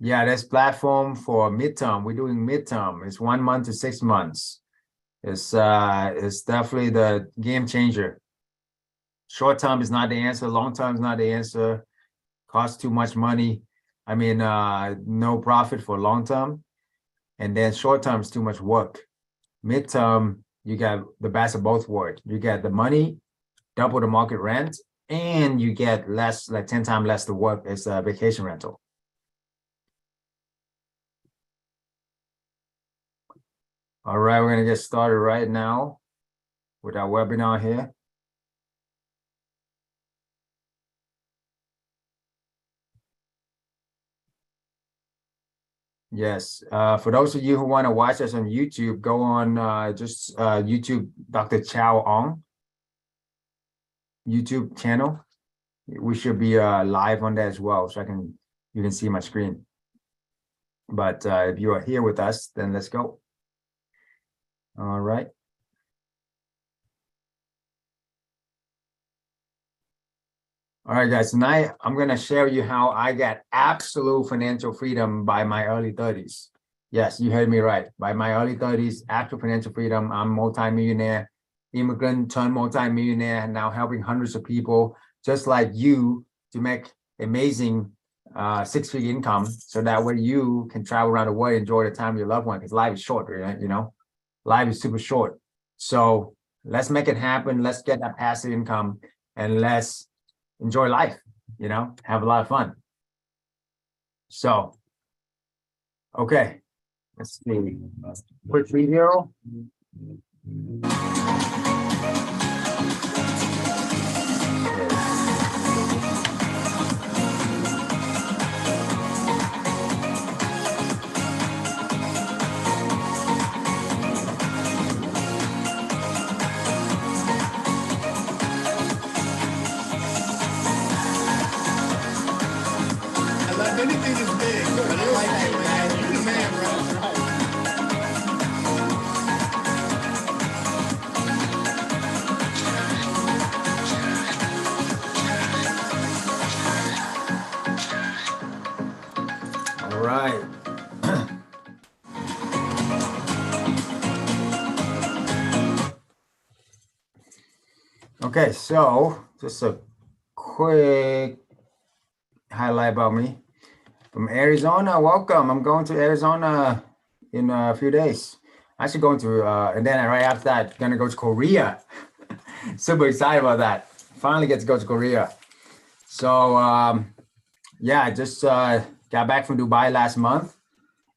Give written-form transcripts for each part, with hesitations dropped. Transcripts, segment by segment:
Yeah, this platform for midterm. We're doing midterm. It's 1 month to 6 months. It's definitely the game changer. Short term is not the answer. Long term is not the answer. Costs too much money. I mean, no profit for long term. And then short term is too much work. Midterm, you get the best of both worlds. You get the money, double the market rent, and you get less, like 10 times less the work as a vacation rental. All right, we're gonna get started right now with our webinar here. Yes, for those of you who want to watch us on YouTube, go on YouTube Dr. DRCHAUBNB YouTube channel. We should be live on that as well, so you can see my screen. But if you are here with us, then let's go. All right. All right, guys, tonight I'm going to share with you how I got absolute financial freedom by my early 30s. Yes, you heard me right. By my early 30s, actual financial freedom, I'm multi-millionaire, immigrant turned multi-millionaire, now helping hundreds of people just like you to make amazing six-figure income, so that way you can travel around the world, enjoy the time with your loved one, because life is short, right? You know, life is super short. So let's make it happen. Let's get that passive income and let's enjoy life, you know, have a lot of fun. So, okay, let's see. Quick video. Anything is big. I like you, man. You're the man, bro. All right. Okay, so just a quick highlight about me. From Arizona, welcome. I'm going to Arizona in a few days. Actually going to, and then right after that, gonna go to Korea. Super excited about that. Finally get to go to Korea. So yeah, I just got back from Dubai last month,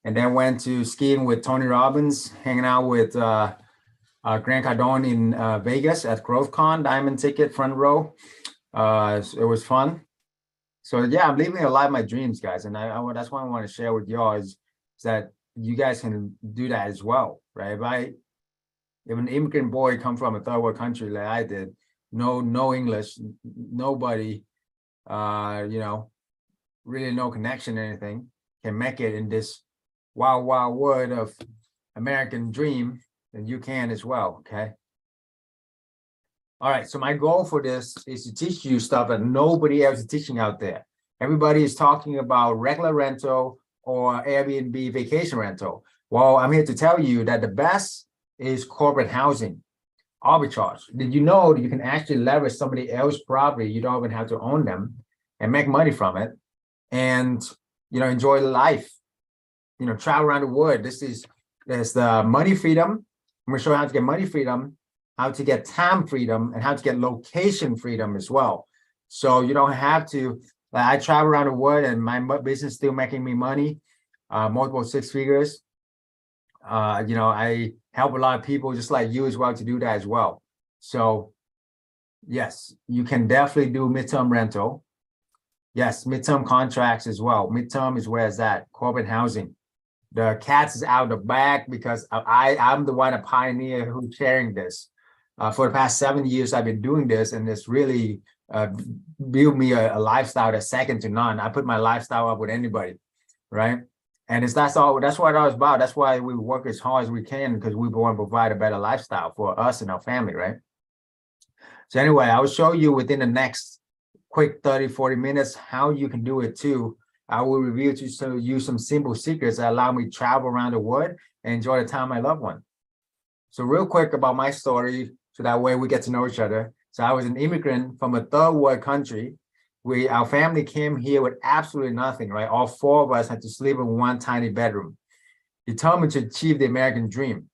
and then went to skiing with Tony Robbins, hanging out with Grant Cardone in Vegas at GrowthCon, diamond ticket, front row. So it was fun. So yeah, I'm living a lot of my dreams, guys, and that's what I want to share with y'all is that you guys can do that as well, right? If an immigrant boy come from a third world country like I did, no English, nobody, you know, really no connection or anything, can make it in this wild world of American dream, then you can as well, okay? All right, so my goal for this is to teach you stuff that nobody else is teaching out there. Everybody is talking about regular rental or Airbnb vacation rental. Well, I'm here to tell you that the best is corporate housing, arbitrage. Did you know that you can actually leverage somebody else's property? You don't even have to own them and make money from it, and you know, enjoy life. You know, travel around the world. There's the money freedom. I'm gonna show you how to get money freedom, how to get time freedom, and how to get location freedom as well. So you don't have to, I travel around the world and my business is still making me money, multiple six figures. You know, I help a lot of people just like you as well to do that as well. So yes, you can definitely do midterm rental. Yes, midterm contracts as well. Midterm is where it's at, corporate housing. The cat is out of the bag because I'm the one, a pioneer who's sharing this. For the past 7 years, I've been doing this, and it's really built me a lifestyle that's second to none. I put my lifestyle up with anybody, right? And that's what it's all about. That's why we work as hard as we can, because we want to provide a better lifestyle for us and our family, right? So anyway, I will show you within the next quick 30, 40 minutes how you can do it too. I will reveal to you some simple secrets that allow me to travel around the world and enjoy the time I love one. So real quick about my story, so that way we get to know each other. So I was an immigrant from a third world country. Our family came here with absolutely nothing, right? All four of us had to sleep in one tiny bedroom, determined to achieve the American dream.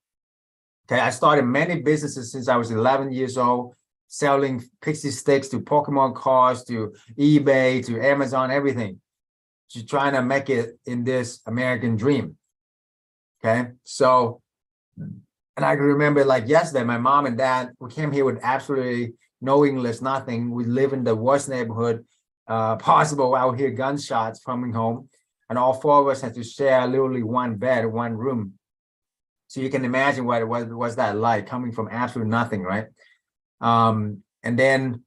Okay, I started many businesses since I was 11 years old, selling pixie sticks to Pokemon cards, to eBay, to Amazon, everything, to trying to make it in this American dream. Okay, so, and I can remember like yesterday, my mom and dad, we came here with absolutely no English, nothing. We live in the worst neighborhood possible. I would hear gunshots coming home, and all four of us had to share literally one bed, one room. So you can imagine what it was that like, coming from absolute nothing, right? And then,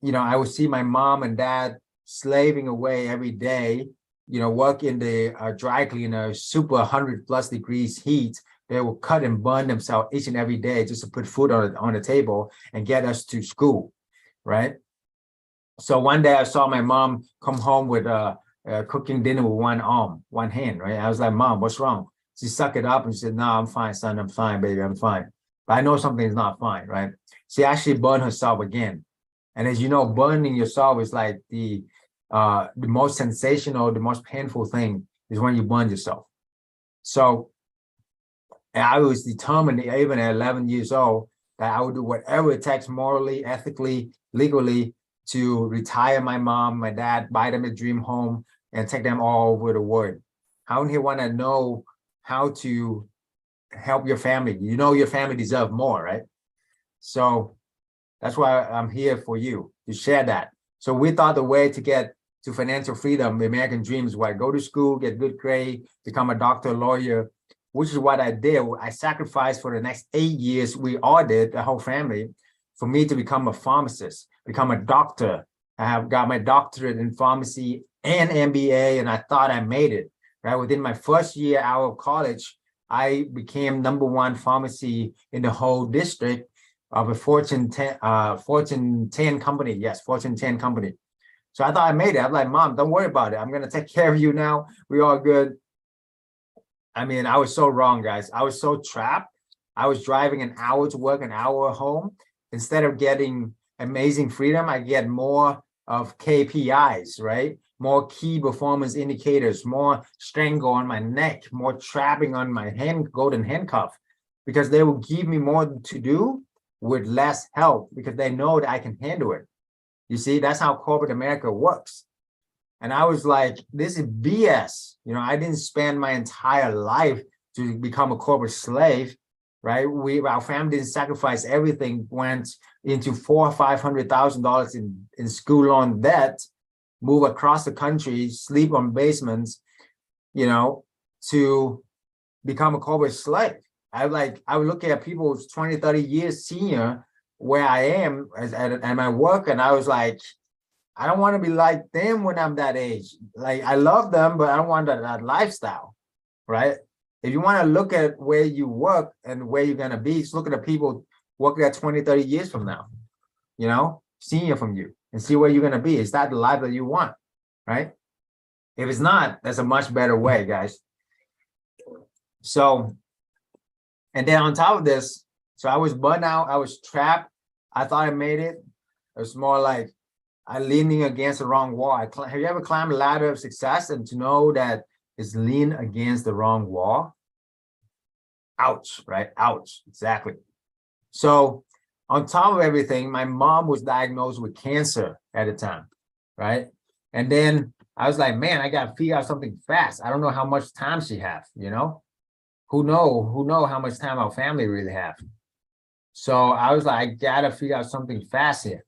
you know, I would see my mom and dad slaving away every day, you know, work in the dry cleaner, super 100+ degrees heat. They will cut and burn themselves each and every day just to put food on the table and get us to school, right? So one day I saw my mom come home with cooking dinner with one arm, one hand, right? I was like, Mom, what's wrong? She sucked it up and she said, no, I'm fine, son, I'm fine, baby, I'm fine. But I know something's not fine, right? She actually burned herself again. And as you know, burning yourself is like the most sensational, the most painful thing is when you burn yourself. So I was determined, even at 11 years old, that I would do whatever it takes morally, ethically, legally, to retire my mom, my dad, buy them a dream home, and take them all over the world. How many here want to know how to help your family? You know your family deserves more, right? So that's why I'm here for you, to share that. So we thought the way to get to financial freedom, the American dream, is what? Go to school, get good grade, become a doctor, lawyer, which is what I did. I sacrificed for the next 8 years. We all did, the whole family, for me to become a pharmacist, become a doctor. I have got my doctorate in pharmacy and MBA, and I thought I made it, right? Within my first year out of college, I became #1 pharmacy in the whole district of a Fortune 10 company. Yes, Fortune 10 company. So I thought I made it. I'm like, Mom, don't worry about it. I'm going to take care of you now. We all good. I mean, I was so wrong, guys. I was so trapped. I was driving an hour to work, an hour home. Instead of getting amazing freedom, I get more of KPIs, right? More key performance indicators, more strangle on my neck, more trapping on my golden handcuff, because they will give me more to do with less help, because they know that I can handle it. You see, that's how corporate America works. And I was like, this is BS. You know, I didn't spend my entire life to become a corporate slave, right? Our family didn't sacrifice everything, went into $400,000 or $500,000 in school loan debt, move across the country, sleep on basements, you know, to become a corporate slave. I would look at people 20, 30 years senior where I am at my work, and I was like, I don't want to be like them when I'm that age. Like, I love them, but I don't want that lifestyle, right? If you want to look at where you work and where you're going to be, just look at the people working at 20, 30 years from now, you know, senior from you, and see where you're going to be. Is that the life that you want, right? If it's not, that's a much better way, guys. So, and then on top of this, so I was burnt out, I was trapped. I thought I made it. It was more like I'm leaning against the wrong wall. Have you ever climbed a ladder of success and to know that it's lean against the wrong wall? Ouch, right? Ouch, exactly. So on top of everything, my mom was diagnosed with cancer at the time, right? And then I was like, man, I got to figure out something fast. I don't know how much time she has, you know? Who know how much time our family really have? So I was like, I got to figure out something fast here.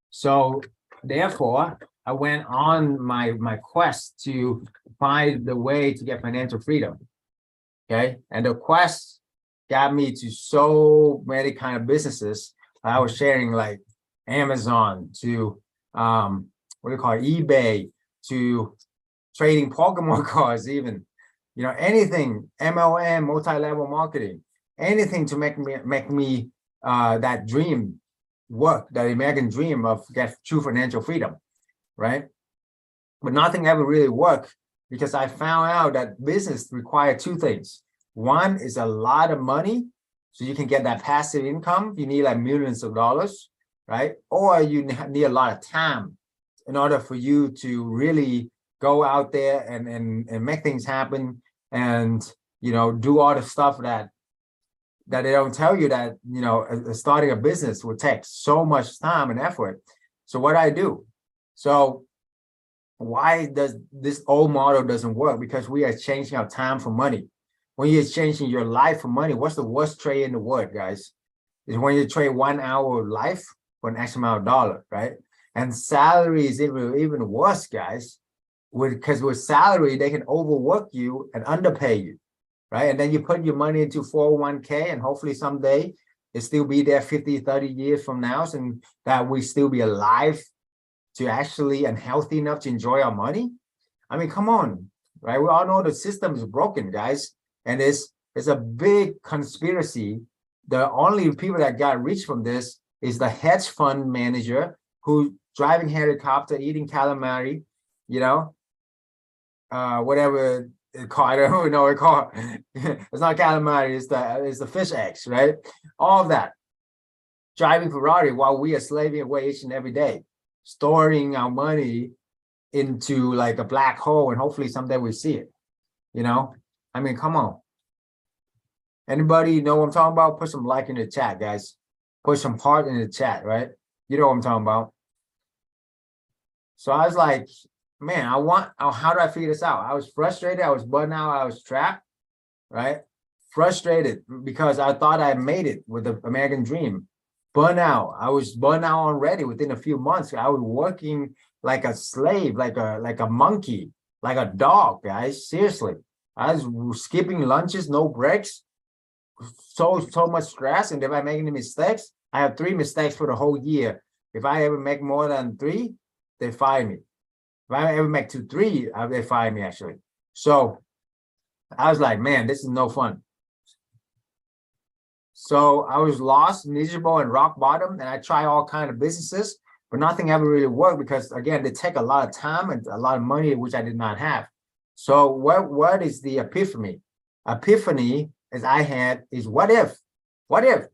So therefore, I went on my quest to find the way to get financial freedom. Okay. And the quest got me to so many kind of businesses. I was sharing, like Amazon, to what do you call it, eBay, to trading Pokemon cards, even, you know, anything, MLM, multi-level marketing, anything to make me that dream work, that American dream of get true financial freedom, right? But nothing ever really worked because I found out that business require two things. One is a lot of money, so you can get that passive income. You need like millions of dollars, right? Or you need a lot of time in order for you to really go out there and make things happen, and do all the stuff that they don't tell you, that starting a business would take so much time and effort. So what I do, so why does this old model doesn't work? Because we are exchanging our time for money. When you're exchanging your life for money, what's the worst trade in the world, guys? Is when you trade 1 hour of life for an X amount of dollar, right? And salary is even worse, guys, because with salary, they can overwork you and underpay you, right? And then you put your money into 401k, and hopefully someday it still be there 50, 30 years from now, and that we still be alive to actually and healthy enough to enjoy our money. I mean, come on, right? We all know the system is broken, guys. And it's a big conspiracy. The only people that got rich from this is the hedge fund manager who driving helicopter, eating calamari, whatever it's called. I don't know what it's called. It's not calamari, it's the fish eggs, right? All of that. Driving Ferrari while we are slaving away each and every day, storing our money into like a black hole, and hopefully someday we see it. I mean, come on. Anybody know what I'm talking about? Put some like in the chat, guys. Put some heart in the chat, right? You know what I'm talking about. So I was like, man, how do I figure this out? I was frustrated. I was burnt out. I was trapped, right? Frustrated because I thought I made it with the American dream. Burnt out. I was burnt out already within a few months. I was working like a slave, like a monkey, like a dog, guys. Seriously. I was skipping lunches, no breaks. So much stress. And if I make any mistakes, I have 3 mistakes for the whole year. If I ever make more than 3, they fire me. If I ever make 2, 3, they fire me actually. So I was like, man, this is no fun. So I was lost, miserable, and rock bottom, and I tried all kinds of businesses, but nothing ever really worked because, again, they take a lot of time and a lot of money, which I did not have. So what is the epiphany? Epiphany as I had is what if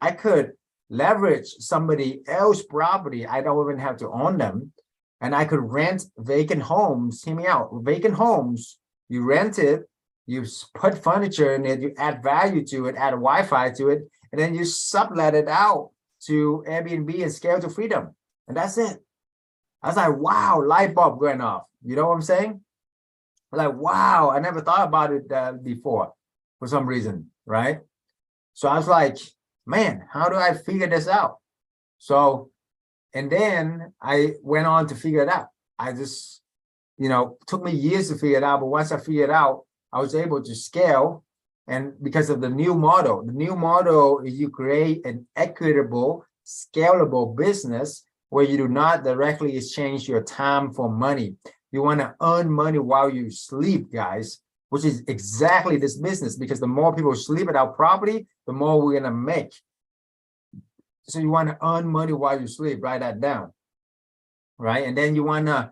I could leverage somebody else's property, I don't even have to own them, and I could rent vacant homes. Hear me out. Vacant homes, you rent it, you put furniture in it, you add value to it, add Wi-Fi to it, and then you sublet it out to Airbnb and scale to freedom. And that's it. I was like, wow, light bulb going off. You know what I'm saying? Like, wow, I never thought about it before for some reason, right? So I was like, man, how do I figure this out? So, and then I went on to figure it out. I just, took me years to figure it out. But once I figured it out, I was able to scale. And because of the new model is you create an equitable, scalable business where you do not directly exchange your time for money. You want to earn money while you sleep, guys, which is exactly this business, because the more people sleep at our property, the more we're going to make. So you want to earn money while you sleep, write that down, right? And then you want to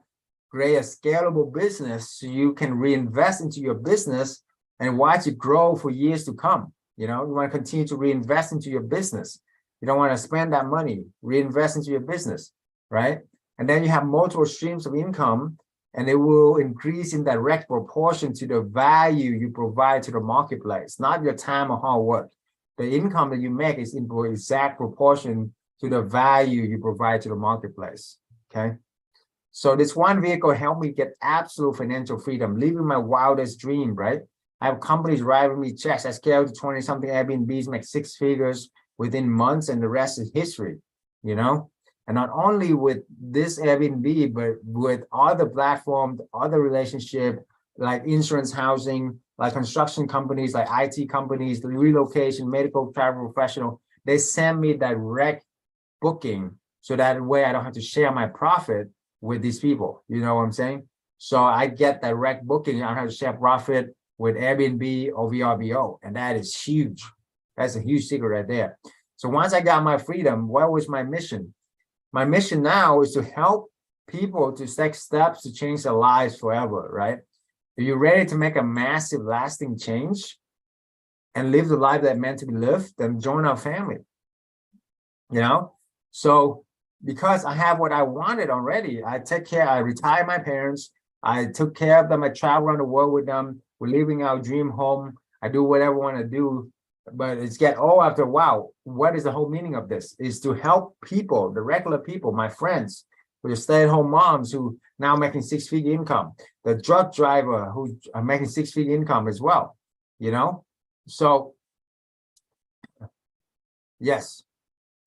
create a scalable business so you can reinvest into your business and watch it grow for years to come. You want to continue to reinvest into your business. You don't want to spend that money, reinvest into your business, right? And then you have multiple streams of income, and it will increase in direct proportion to the value you provide to the marketplace, not your time or hard work. The income that you make is in exact proportion to the value you provide to the marketplace, okay? So this one vehicle helped me get absolute financial freedom, living my wildest dream, right? I have companies writing me checks. I scaled to 20-something Airbnbs, make 6 figures within months, and the rest is history, And not only with this Airbnb, but with other platforms, other relationships, like insurance, housing, like construction companies, like IT companies, the relocation, medical, travel professional. They send me direct booking, so that way I don't have to share my profit with these people. You know what I'm saying? So I get direct booking. I don't have to share profit with Airbnb or VRBO, and that is huge. That's a huge secret right there. So once I got my freedom, what was my mission? My mission now is to help people to take steps to change their lives forever, right? Are you ready to make a massive lasting change and live the life that meant to be lived? Then join our family. You know, so because I have what I wanted already, I retired my parents, I took care of them, I travel around the world with them, we're living our dream home, I do whatever I want to do, but it's after a while, what is the whole meaning of this? Is to help people, the regular people, my friends, who are stay-at-home moms who now making six-figure income, the truck driver who are making six-figure income as well, you know? So, yes.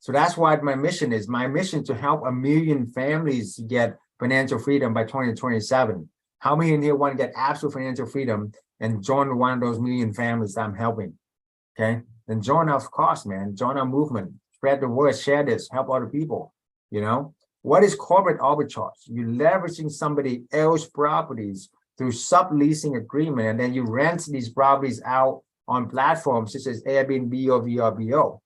So that's what my mission is. My mission to help 1 million families get financial freedom by 2027. How many in here want to get absolute financial freedom and join one of those 1 million families that I'm helping? Okay, then join our cause, man. Join our movement. Spread the word. Share this. Help other people. You know, what is corporate arbitrage? You're leveraging somebody else's properties through subleasing agreement, and then you rent these properties out on platforms such as Airbnb or VRBO.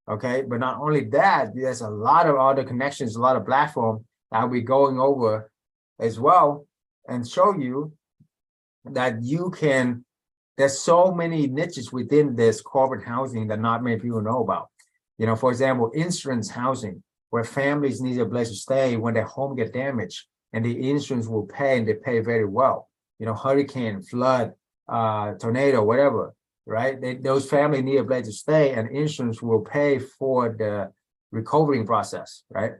Okay, but not only that, there's a lot of other connections, a lot of platforms that I'll be going over as well and show you that you can, there's so many niches within this corporate housing that not many people know about. You know, for example, insurance housing, where families need a place to stay when their home get damaged, and the insurance will pay, and they pay very well. You know, hurricane, flood, tornado, whatever. Right? Those families need a place to stay, and insurance will pay for the recovering process, right?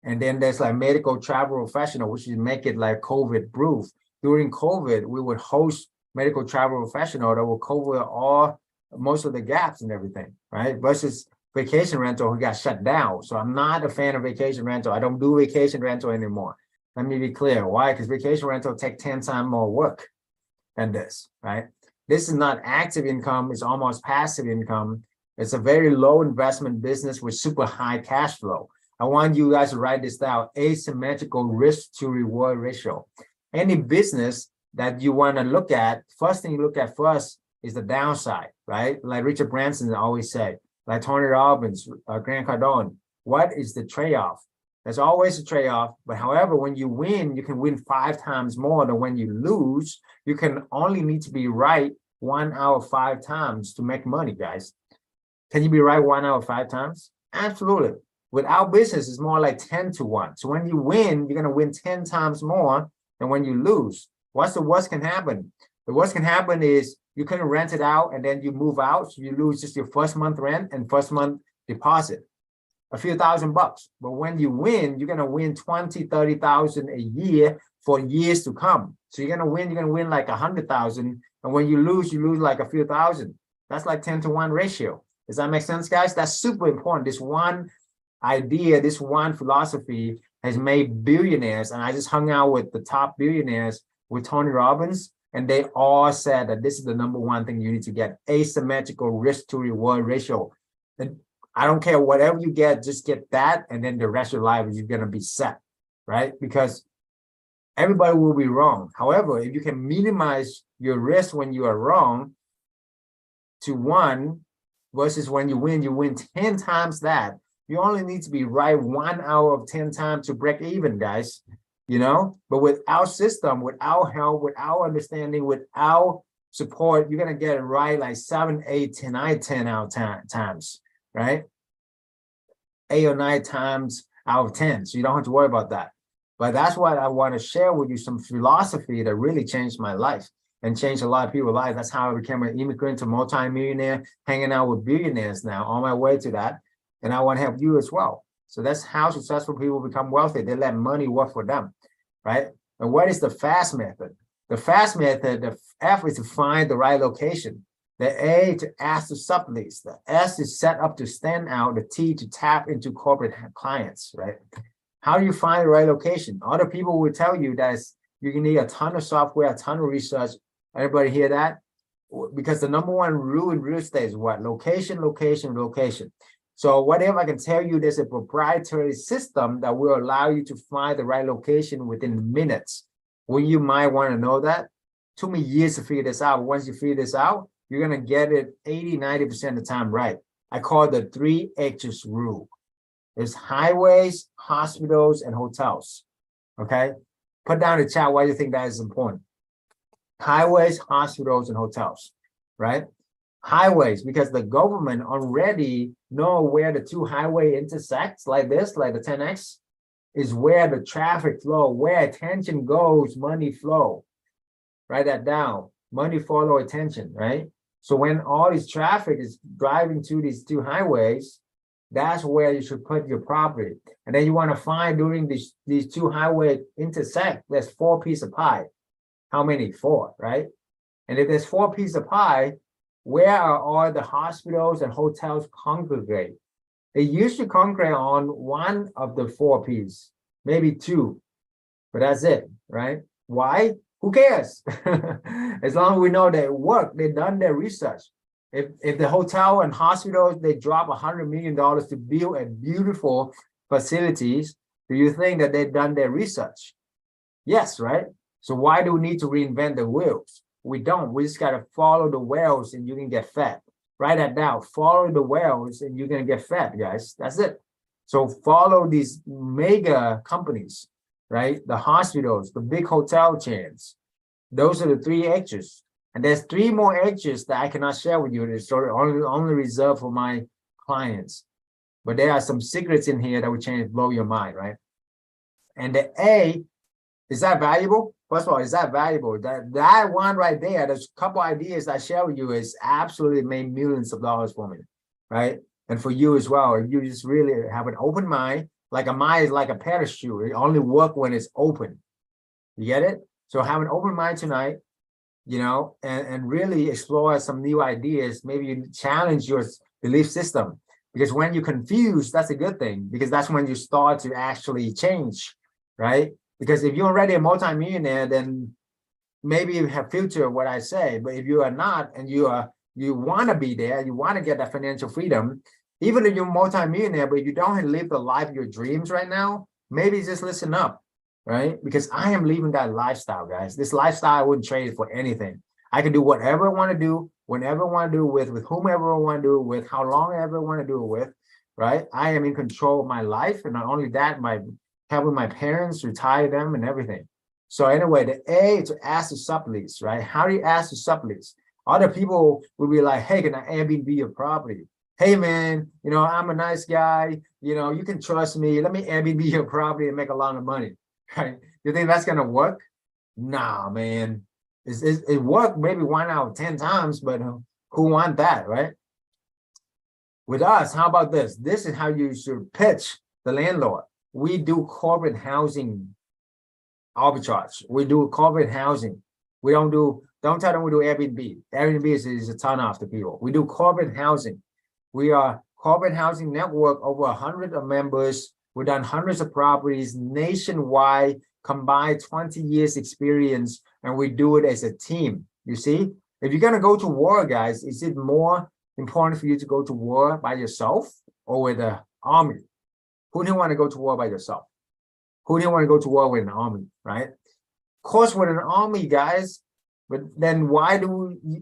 And then there's like medical travel professional, which is make it like COVID proof. During COVID, we would host medical travel professional that will cover most of the gaps and everything, right? Versus vacation rental who got shut down. So I'm not a fan of vacation rental. I don't do vacation rental anymore. Let me be clear. Why? Because vacation rental take 10 times more work than this, right? This is not active income, it's almost passive income. It's a very low investment business with super high cash flow. I want you guys to write this down, asymmetrical risk to reward ratio. Any business that you want to look at, first thing you look at first is the downside, right? Like Richard Branson always say, like Tony Robbins, Grant Cardone, what is the trade-off? There's always a trade-off, but however, when you win, you can win 5 times more than when you lose. You can only need to be right 1 hour 5 times to make money, guys. Can you be right 1 hour 5 times? Absolutely. With our business, it's more like 10 to 1. So when you win, you're going to win 10 times more than when you lose. What's the worst can happen? The worst can happen is you can rent it out and then you move out. So you lose just your first month rent and first month deposit. A few $1,000 bucks. But when you win, you're going to win 20, 30,000 a year for years to come. So you're going to win like 100,000. And when you lose like a few thousand. That's like 10 to 1 ratio. Does that make sense, guys? That's super important. This one idea, this one philosophy has made billionaires. And I just hung out with the top billionaires with Tony Robbins. And they all said that this is the #1 thing you need to get, asymmetrical risk to reward ratio. And I don't care whatever you get, just get that, and then the rest of your life is going to be set, right? Because everybody will be wrong. However, if you can minimize your risk when you are wrong to 1 versus when you win 10 times that. You only need to be right 1 hour of 10 times to break even, guys. You know, but with our system, with our help, with our understanding, with our support, you're going to get it right like 7, 8, 10 out of times. Right? 8 or 9 times out of 10. So you don't have to worry about that. But that's what I want to share with you, some philosophy that really changed my life and changed a lot of people's lives. That's how I became an immigrant to multi-millionaire, hanging out with billionaires now, on my way to that. And I want to help you as well. So that's how successful people become wealthy. They let money work for them, right? And what is the FAST method? The FAST method, the F is to find the right location. The A to ask to sublease, the S is set up to stand out, the T to tap into corporate clients, right? How do you find the right location? Other people will tell you that you can need a ton of software, a ton of research. Everybody hear that? Because the #1 rule in real estate is what? Location, location, location. So what if I can tell you there's a proprietary system that will allow you to find the right location within minutes? Well, you might want to know that. Took me years to figure this out. Once you figure this out, you're going to get it 80, 90% of the time right. I call it the 3 H's rule. There's highways, hospitals, and hotels. Okay? Put down in the chat why you think that is important. highways, hospitals, and hotels, right? Highways, because the government already know where the two highway intersects like this, like the 10X, is where the traffic flow, where attention goes, money flow. Write that down. Money follow attention, right? So when all this traffic is driving to these two highways, that's where you should put your property. And then you want to find during these two highway intersect, there's 4 pieces of pie. How many? 4, right? And if there's 4 pieces of pie, where are all the hospitals and hotels congregate? They usually congregate on one of the 4 pieces, maybe 2, but that's it, right? Why? Who cares? As long as we know they work, they've done their research. If the hotel and hospitals, they drop $100 million to build a beautiful facilities, do you think that they've done their research? Yes, right? So why do we need to reinvent the wheels? We don't. We just got to follow the whales and you can get fat. Write that down. Follow the whales and you're going to get fat, guys. That's it. So follow these mega companies, right? The hospitals, the big hotel chains. Those are the 3 H's. And there's 3 more H's that I cannot share with you. It's only reserved for my clients. But there are some secrets in here that will change, blow your mind, right? And the A, is that valuable? First of all, is that valuable? That one right there, there's a couple ideas I share with you is absolutely made millions of dollars for me, right? And for you as well. If you just really have an open mind, like a mind is like a parachute. It only works when it's open. You get it? So have an open mind tonight, you know, and really explore some new ideas. Maybe you challenge your belief system. Because when you're confused, that's a good thing. Because that's when you start to actually change, right? Because if you're already a multimillionaire, then maybe you have filtered what I say. But if you are not, and you want to be there, you want to get that financial freedom, even if you're a multimillionaire, but if you don't live the life of your dreams right now, maybe just listen up, right? Because I am living that lifestyle, guys. This lifestyle, I wouldn't trade it for anything. I can do whatever I want to do, whenever I want to do it with whomever I want to do it with, how long I ever want to do it with, right? I am in control of my life. And not only that, helping my parents, retire them and everything. So anyway, the A is to ask to sublease, right? How do you ask to sublease? Other people will be like, hey, can I Airbnb your property? Hey, man, you know, I'm a nice guy. You know, you can trust me. Let me Airbnb your property and make a lot of money, right? You think that's going to work? Nah, man. It worked maybe 1 out of 10 times, but who want that, right? With us, how about this? This is how you should pitch the landlord. We do corporate housing arbitrage. We do corporate housing. We don't tell them we do Airbnb. Airbnb is a ton off the people. We do corporate housing. We are corporate housing network, over 100 of members. We've done hundreds of properties nationwide, combined 20 years experience, and we do it as a team. You see, if you're gonna go to war, guys, is it more important for you to go to war by yourself or with the army? Who didn't want to go to war by yourself? Who didn't want to go to war with an army, right? Of course, with an army, guys, but then why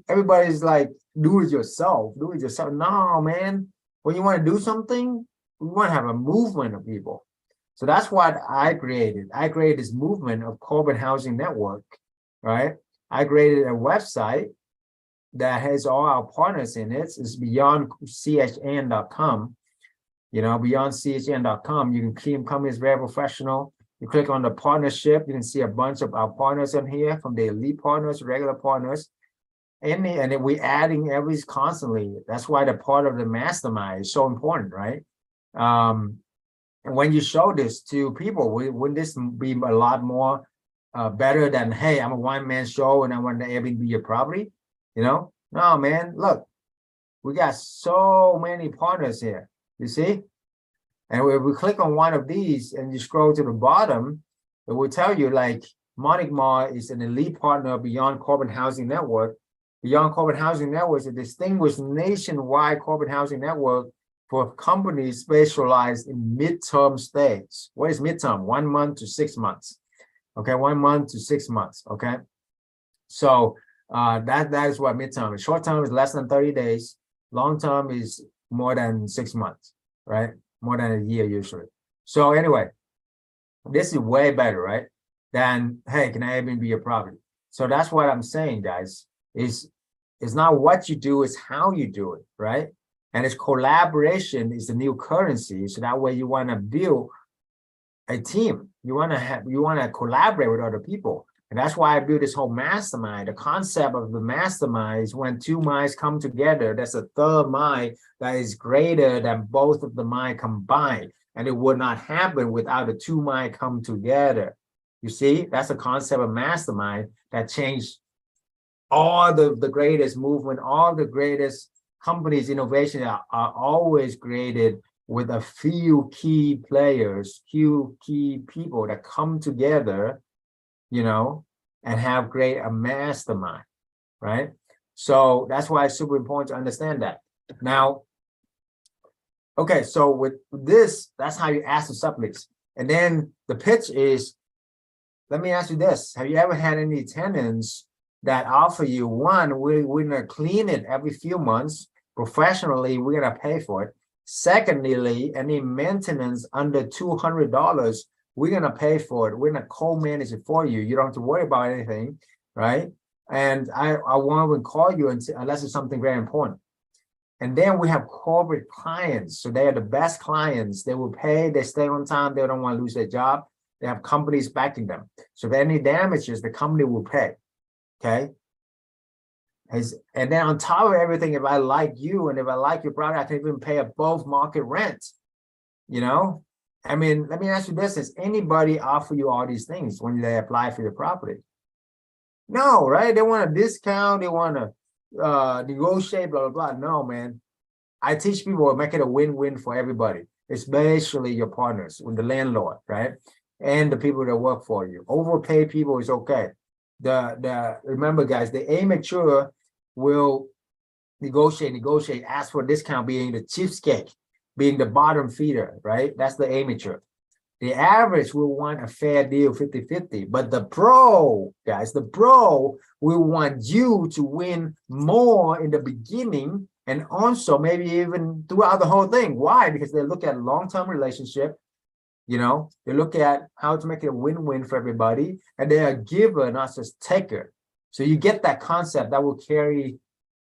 everybody's like, do it yourself, do it yourself. No, man, when you want to do something, we want to have a movement of people. So that's what I created. I created this movement of corporate housing network, right? I created a website that has all our partners in it. It's beyondchn.com. You know, beyondchn.com, you can see company is very professional. You click on the partnership, you can see a bunch of our partners on here, from the elite partners, regular partners, and then we're adding every constantly. That's why the part of the mastermind is so important, right? And when you show this to people, wouldn't this be a lot more better than, hey, I'm a one-man show and I want to Airbnb your property? You know, no, man, look, we got so many partners here. You see? And if we click on one of these and you scroll to the bottom, it will tell you like Monique Ma is an elite partner of Beyond Corporate Housing Network. Beyond Corporate Housing Network is a distinguished nationwide corporate housing network for companies specialized in midterm stays. What is midterm? 1 month to 6 months. Okay, 1 month to 6 months. Okay. So that is what midterm is. Short term is less than 30 days. Long term is more than 6 months, right? More than a year usually. So anyway, this is way better, right? Than, hey, can I even be a property? So that's what I'm saying, guys, is it's not what you do, it's how you do it, right? And it's collaboration is the new currency. So that way you want to build a team. You want to collaborate with other people. And that's why I built this whole mastermind. The concept of the mastermind is when two minds come together, there's a third mind that is greater than both of the mind combined. And it would not happen without the two minds come together. You see, that's the concept of mastermind that changed all the greatest movement, all the greatest companies, innovation are always created with a few key players, few key people that come together, you know, and have a mastermind, right? So that's why it's super important to understand that. Now, okay, so with this, that's how you ask the subjects. And then the pitch is, let me ask you this. Have you ever had any tenants that offer you, one, we're gonna clean it every few months, professionally, we're gonna pay for it. Secondly, any maintenance under $200, we're gonna pay for it. We're gonna co-manage it for you. You don't have to worry about anything, right? And I won't even call you unless it's something very important. And then we have corporate clients. So they are the best clients. They will pay, they stay on time, they don't want to lose their job. They have companies backing them. So if any damages, the company will pay. Okay. And then on top of everything, if I like you and if I like your product, I can even pay above market rent. You know, I mean, let me ask you this: does anybody offer you all these things when they apply for your property? No, right? They want a discount, they want to negotiate, blah, blah, blah. No, man. I teach people to make it a win-win for everybody, especially your partners with the landlord, right? And the people that work for you. Overpay people is okay. Remember, guys, the immature will negotiate, ask for a discount, being the cheapskate, being the bottom feeder, right? That's the immature. The average will want a fair deal, 50-50, but the pro, guys, the pro will want you to win more in the beginning and also maybe even throughout the whole thing. Why? Because they look at long-term relationship, you know, they look at how to make it a win-win for everybody, and they are a giver, not just taker. So you get that concept that will carry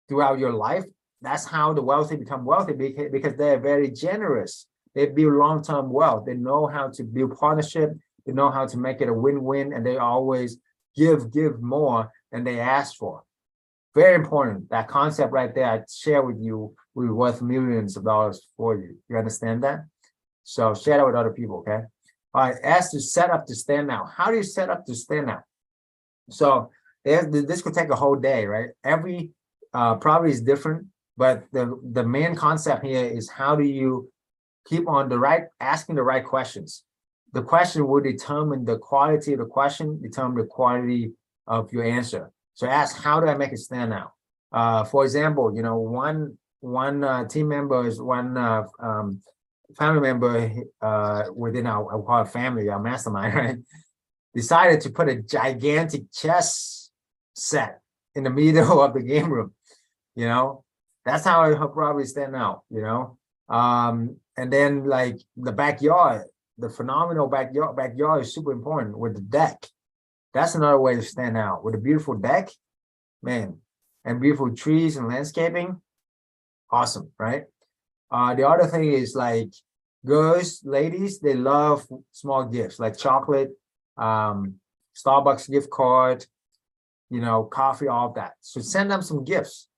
throughout your life. That's how the wealthy become wealthy, because they're very generous. They build long-term wealth. They know how to build partnership. They know how to make it a win-win, and they always give more than they ask for. Very important. That concept right there, I share with you, will be worth millions of dollars for you. You understand that? So share that with other people, okay? All right, as to set up to stand out. How do you set up to stand out? So this could take a whole day, right? Every property is different, but the main concept here is how do you keep on asking the right questions. The question will determine the quality of the question, determine the quality of your answer. So ask, how do I make it stand out? For example, you know, one team member is one family member within our family, our mastermind, right? Decided to put a gigantic chess set in the middle of the game room. You know, that's how her property stand out, you know. And then like the backyard, the phenomenal backyard is super important with the deck. That's another way to stand out with a beautiful deck, man, and beautiful trees and landscaping. Awesome, right? The other thing is like girls, ladies, they love small gifts like chocolate, Starbucks gift card, you know, coffee, all of that. So send them some gifts.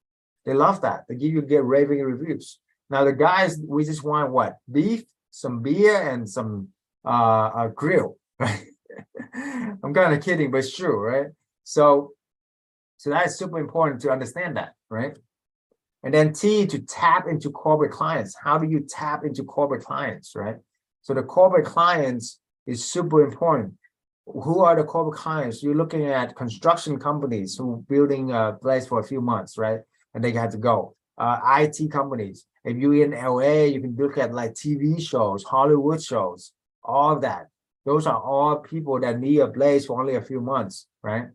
They love that. They give you good raving reviews. Now the guys, we just want what? Beef, some beer, and some grill, right? I'm kind of kidding, but it's true, right? So that's super important to understand that, right? And then T, to tap into corporate clients. How do you tap into corporate clients, right? So the corporate clients is super important. Who are the corporate clients? You're looking at construction companies who building a place for a few months, right? And they got to go. IT companies. If you're in LA, you can look at like TV shows, Hollywood shows, all of that. Those are all people that need a place for only a few months, right?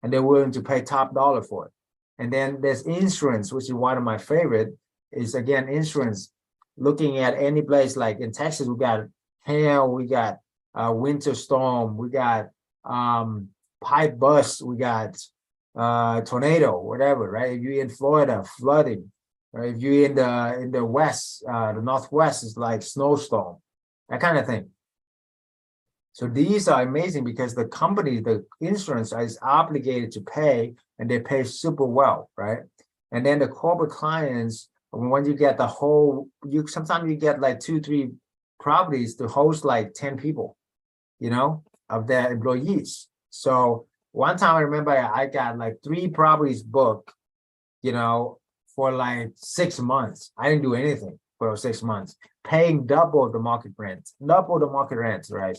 And they're willing to pay top dollar for it. And then there's insurance, which is one of my favorite, is again, insurance. Looking at any place like in Texas, we got hail, we got winter storm, we got pipe bust, we got tornado, whatever, right? If you're in Florida, flooding, right? If you're in the west, the northwest is like snowstorm, that kind of thing. So these are amazing because the company, the insurance is obligated to pay, and they pay super well, right? And then the corporate clients, when you get the whole, sometimes you get like 2-3 properties to host like 10 people, you know, of their employees. So one time I remember I got like 3 properties booked, you know, for like 6 months. I didn't do anything for 6 months, paying double the market rent, right?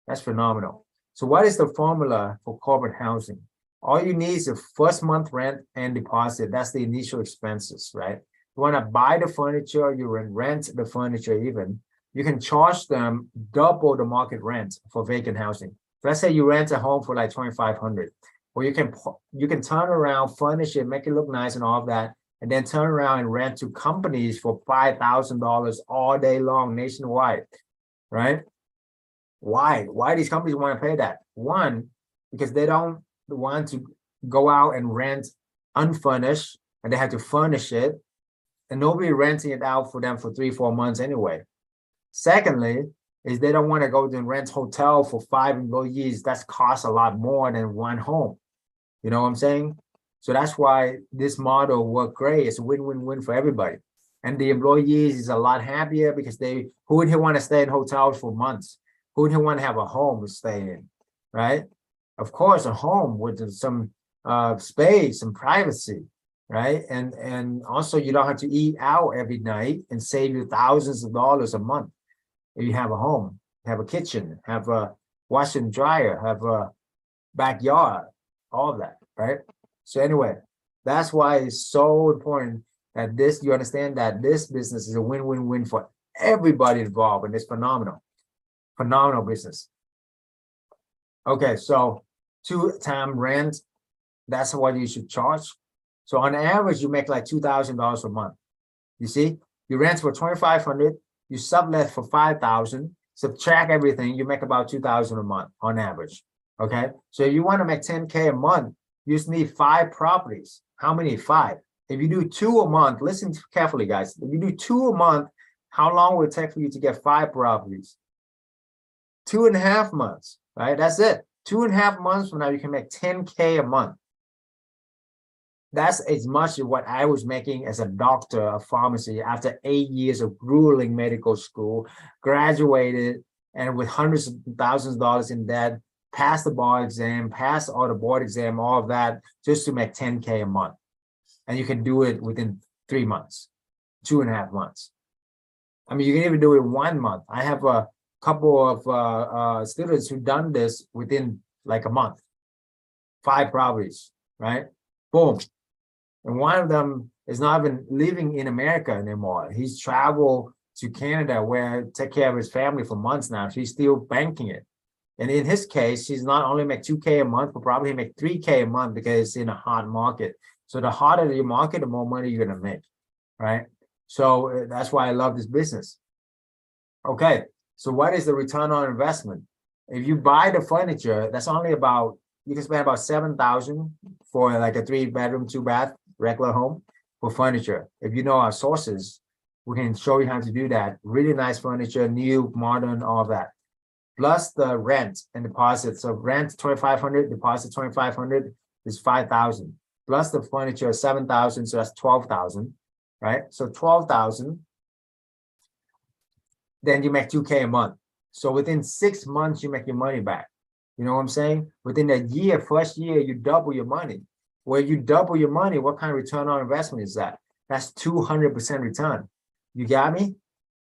That's phenomenal. So what is the formula for corporate housing? All you need is a first month rent and deposit. That's the initial expenses, right? You want to buy the furniture, you rent the furniture even. You can charge them double the market rent for vacant housing. Let's say you rent a home for like $2,500, or you can turn around, furnish it, make it look nice and all of that, and then turn around and rent to companies for $5,000 all day long nationwide, right? Why these companies want to pay that? One, because they don't want to go out and rent unfurnished, and they have to furnish it, and nobody renting it out for them for 3-4 months anyway. Secondly, is they don't want to go to rent hotel for 5 employees. That's costs a lot more than one home. You know what I'm saying? So that's why this model worked great. It's a win-win-win for everybody. And the employees is a lot happier because who would want to stay in hotels for months? Who would want to have a home to stay in, right? Of course, a home with some space, some privacy, right? And also you don't have to eat out every night and save you thousands of dollars a month. If you have a home, have a kitchen, have a washer and dryer, have a backyard, all of that, right? So anyway, that's why it's so important that you understand that this business is a win-win-win for everybody involved, and it's phenomenal business. Okay, so 2-time rent, that's what you should charge. So on average, you make like $2,000 a month. You see, you rent for $2,500, you sublet for $5,000, subtract everything, you make about $2,000 a month on average. Okay, so if you want to make $10K a month, you just need 5 properties. How many? 5. If you do 2 a month, listen carefully, guys. If you do 2 a month, how long will it take for you to get 5 properties? 2.5 months, right? That's it. 2.5 months from now, you can make $10K a month. That's as much as what I was making as a doctor of pharmacy after 8 years of grueling medical school, graduated, and with hundreds of thousands of dollars in debt, passed the bar exam, passed all the board exam, all of that, just to make $10K a month. And you can do it within 3 months, 2.5 months. I mean, you can even do it in 1 month. I have a couple of students who done this within like a month, 5 properties, right? Boom. And one of them is not even living in America anymore. He's traveled to Canada where take care of his family for months now. She's still banking it. And in his case, he's not only make 2K a month, but probably make 3K a month because it's in a hot market. So the hotter the market, the more money you're going to make, right? So that's why I love this business. Okay, so what is the return on investment? If you buy the furniture, that's only about, you can spend about $7,000 for like a 3-bedroom, 2-bath regular home for furniture. If you know our sources, we can show you how to do that. Really nice furniture, new, modern, all of that. Plus the rent and deposit. So rent $2,500, deposit $2,500 is $5,000. Plus the furniture $7,000, so that's $12,000, right? So $12,000. Then you make 2K a month. So within 6 months, you make your money back. You know what I'm saying? Within a year, first year, you double your money. Where you double your money, what kind of return on investment is that? That's 200% return. You got me?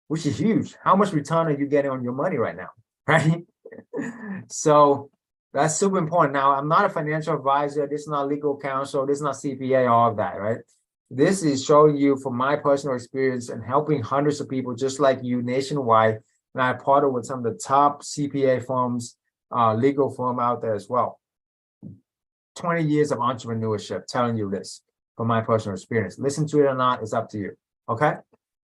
Which is huge. How much return are you getting on your money right now? Right? So that's super important. Now, I'm not a financial advisor. This is not legal counsel. This is not CPA, all of that, right? This is showing you from my personal experience and helping hundreds of people just like you nationwide. And I partner with some of the top CPA firms, legal firm out there as well. 20 years of entrepreneurship, telling you this from my personal experience. Listen to it or not, it's up to you. Okay.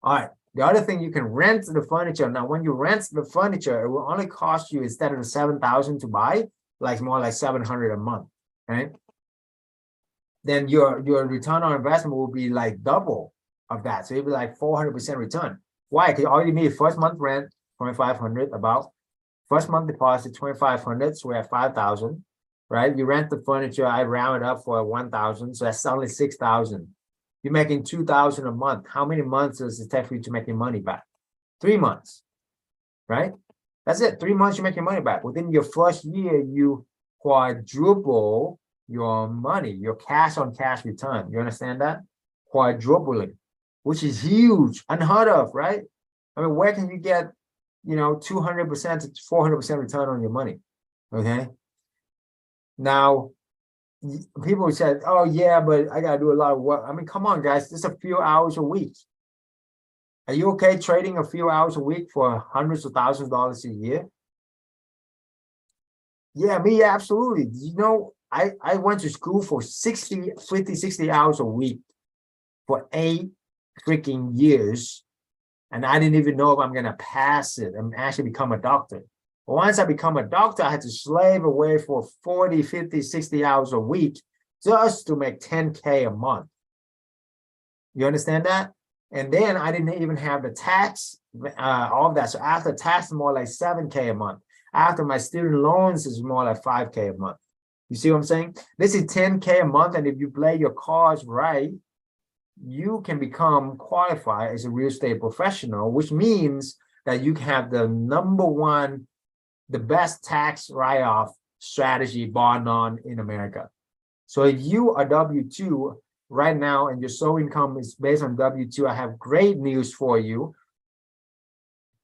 All right. The other thing, you can rent the furniture. Now, when you rent the furniture, it will only cost you, instead of the $7,000 to buy, like more like 700 a month, right? Then your return on investment will be like double of that. So it'll be like 400% return. Why? Because all you need first month rent, 2,500 about. First month deposit, 2,500, so we're at 5,000, right? You rent the furniture, I round it up for 1,000, so that's only 6,000. You're making 2,000 a month. How many months does it take for you to make your money back? 3 months, right? That's it. 3 months, you make your money back. Within your first year, you quadruple your money, your cash on cash return. You understand that? Quadrupling, which is huge, unheard of, right? I mean, where can you get, 200% to 400% return on your money? Okay. Now, people said, oh yeah, but I gotta do a lot of work. I mean, come on, guys, just a few hours a week. Are you okay trading a few hours a week for hundreds of thousands of dollars a year? Yeah, me, absolutely. I went to school for 60 hours a week for 8 freaking years. And I didn't even know if I'm going to pass it and actually become a doctor. But once I become a doctor, I had to slave away for 40, 50, 60 hours a week just to make 10K a month. You understand that? And then I didn't even have the tax, all of that. So after tax, more like 7K a month. After my student loans is more like 5K a month. You see what I'm saying? This is 10K a month. And if you play your cards right, you can become qualified as a real estate professional, which means that you have the the best tax write-off strategy bar none in America. So if you are W-2 right now and your sole income is based on W-2, I have great news for you.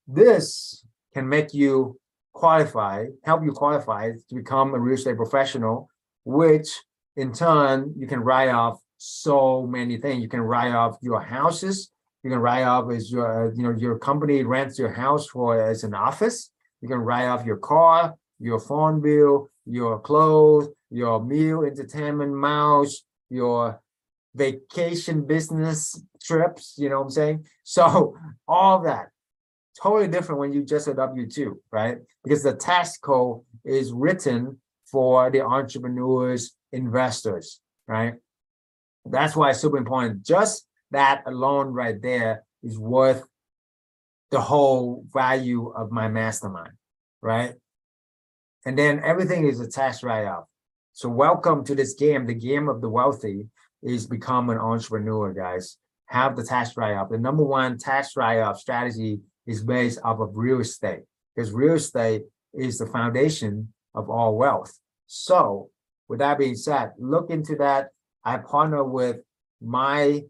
This can make you help you qualify to become a real estate professional, which in turn, you can write off so many things. You can write off your houses. You can write off as your company rents your house as an office. You can write off your car, your phone bill, your clothes, your meal, entertainment, mouse, your vacation business trips, you know what I'm saying? So all that, totally different when you just a W-2, right? Because the tax code is written for the entrepreneurs, investors, right? That's why it's super important. Just that alone right there is worth the whole value of my mastermind, right? And then everything is a tax write-off. So welcome to this game. The game of the wealthy is become an entrepreneur, guys. Have the tax write-off. The number one tax write-off strategy is based off of real estate, because real estate is the foundation of all wealth. So with that being said, look into that. I partner with my,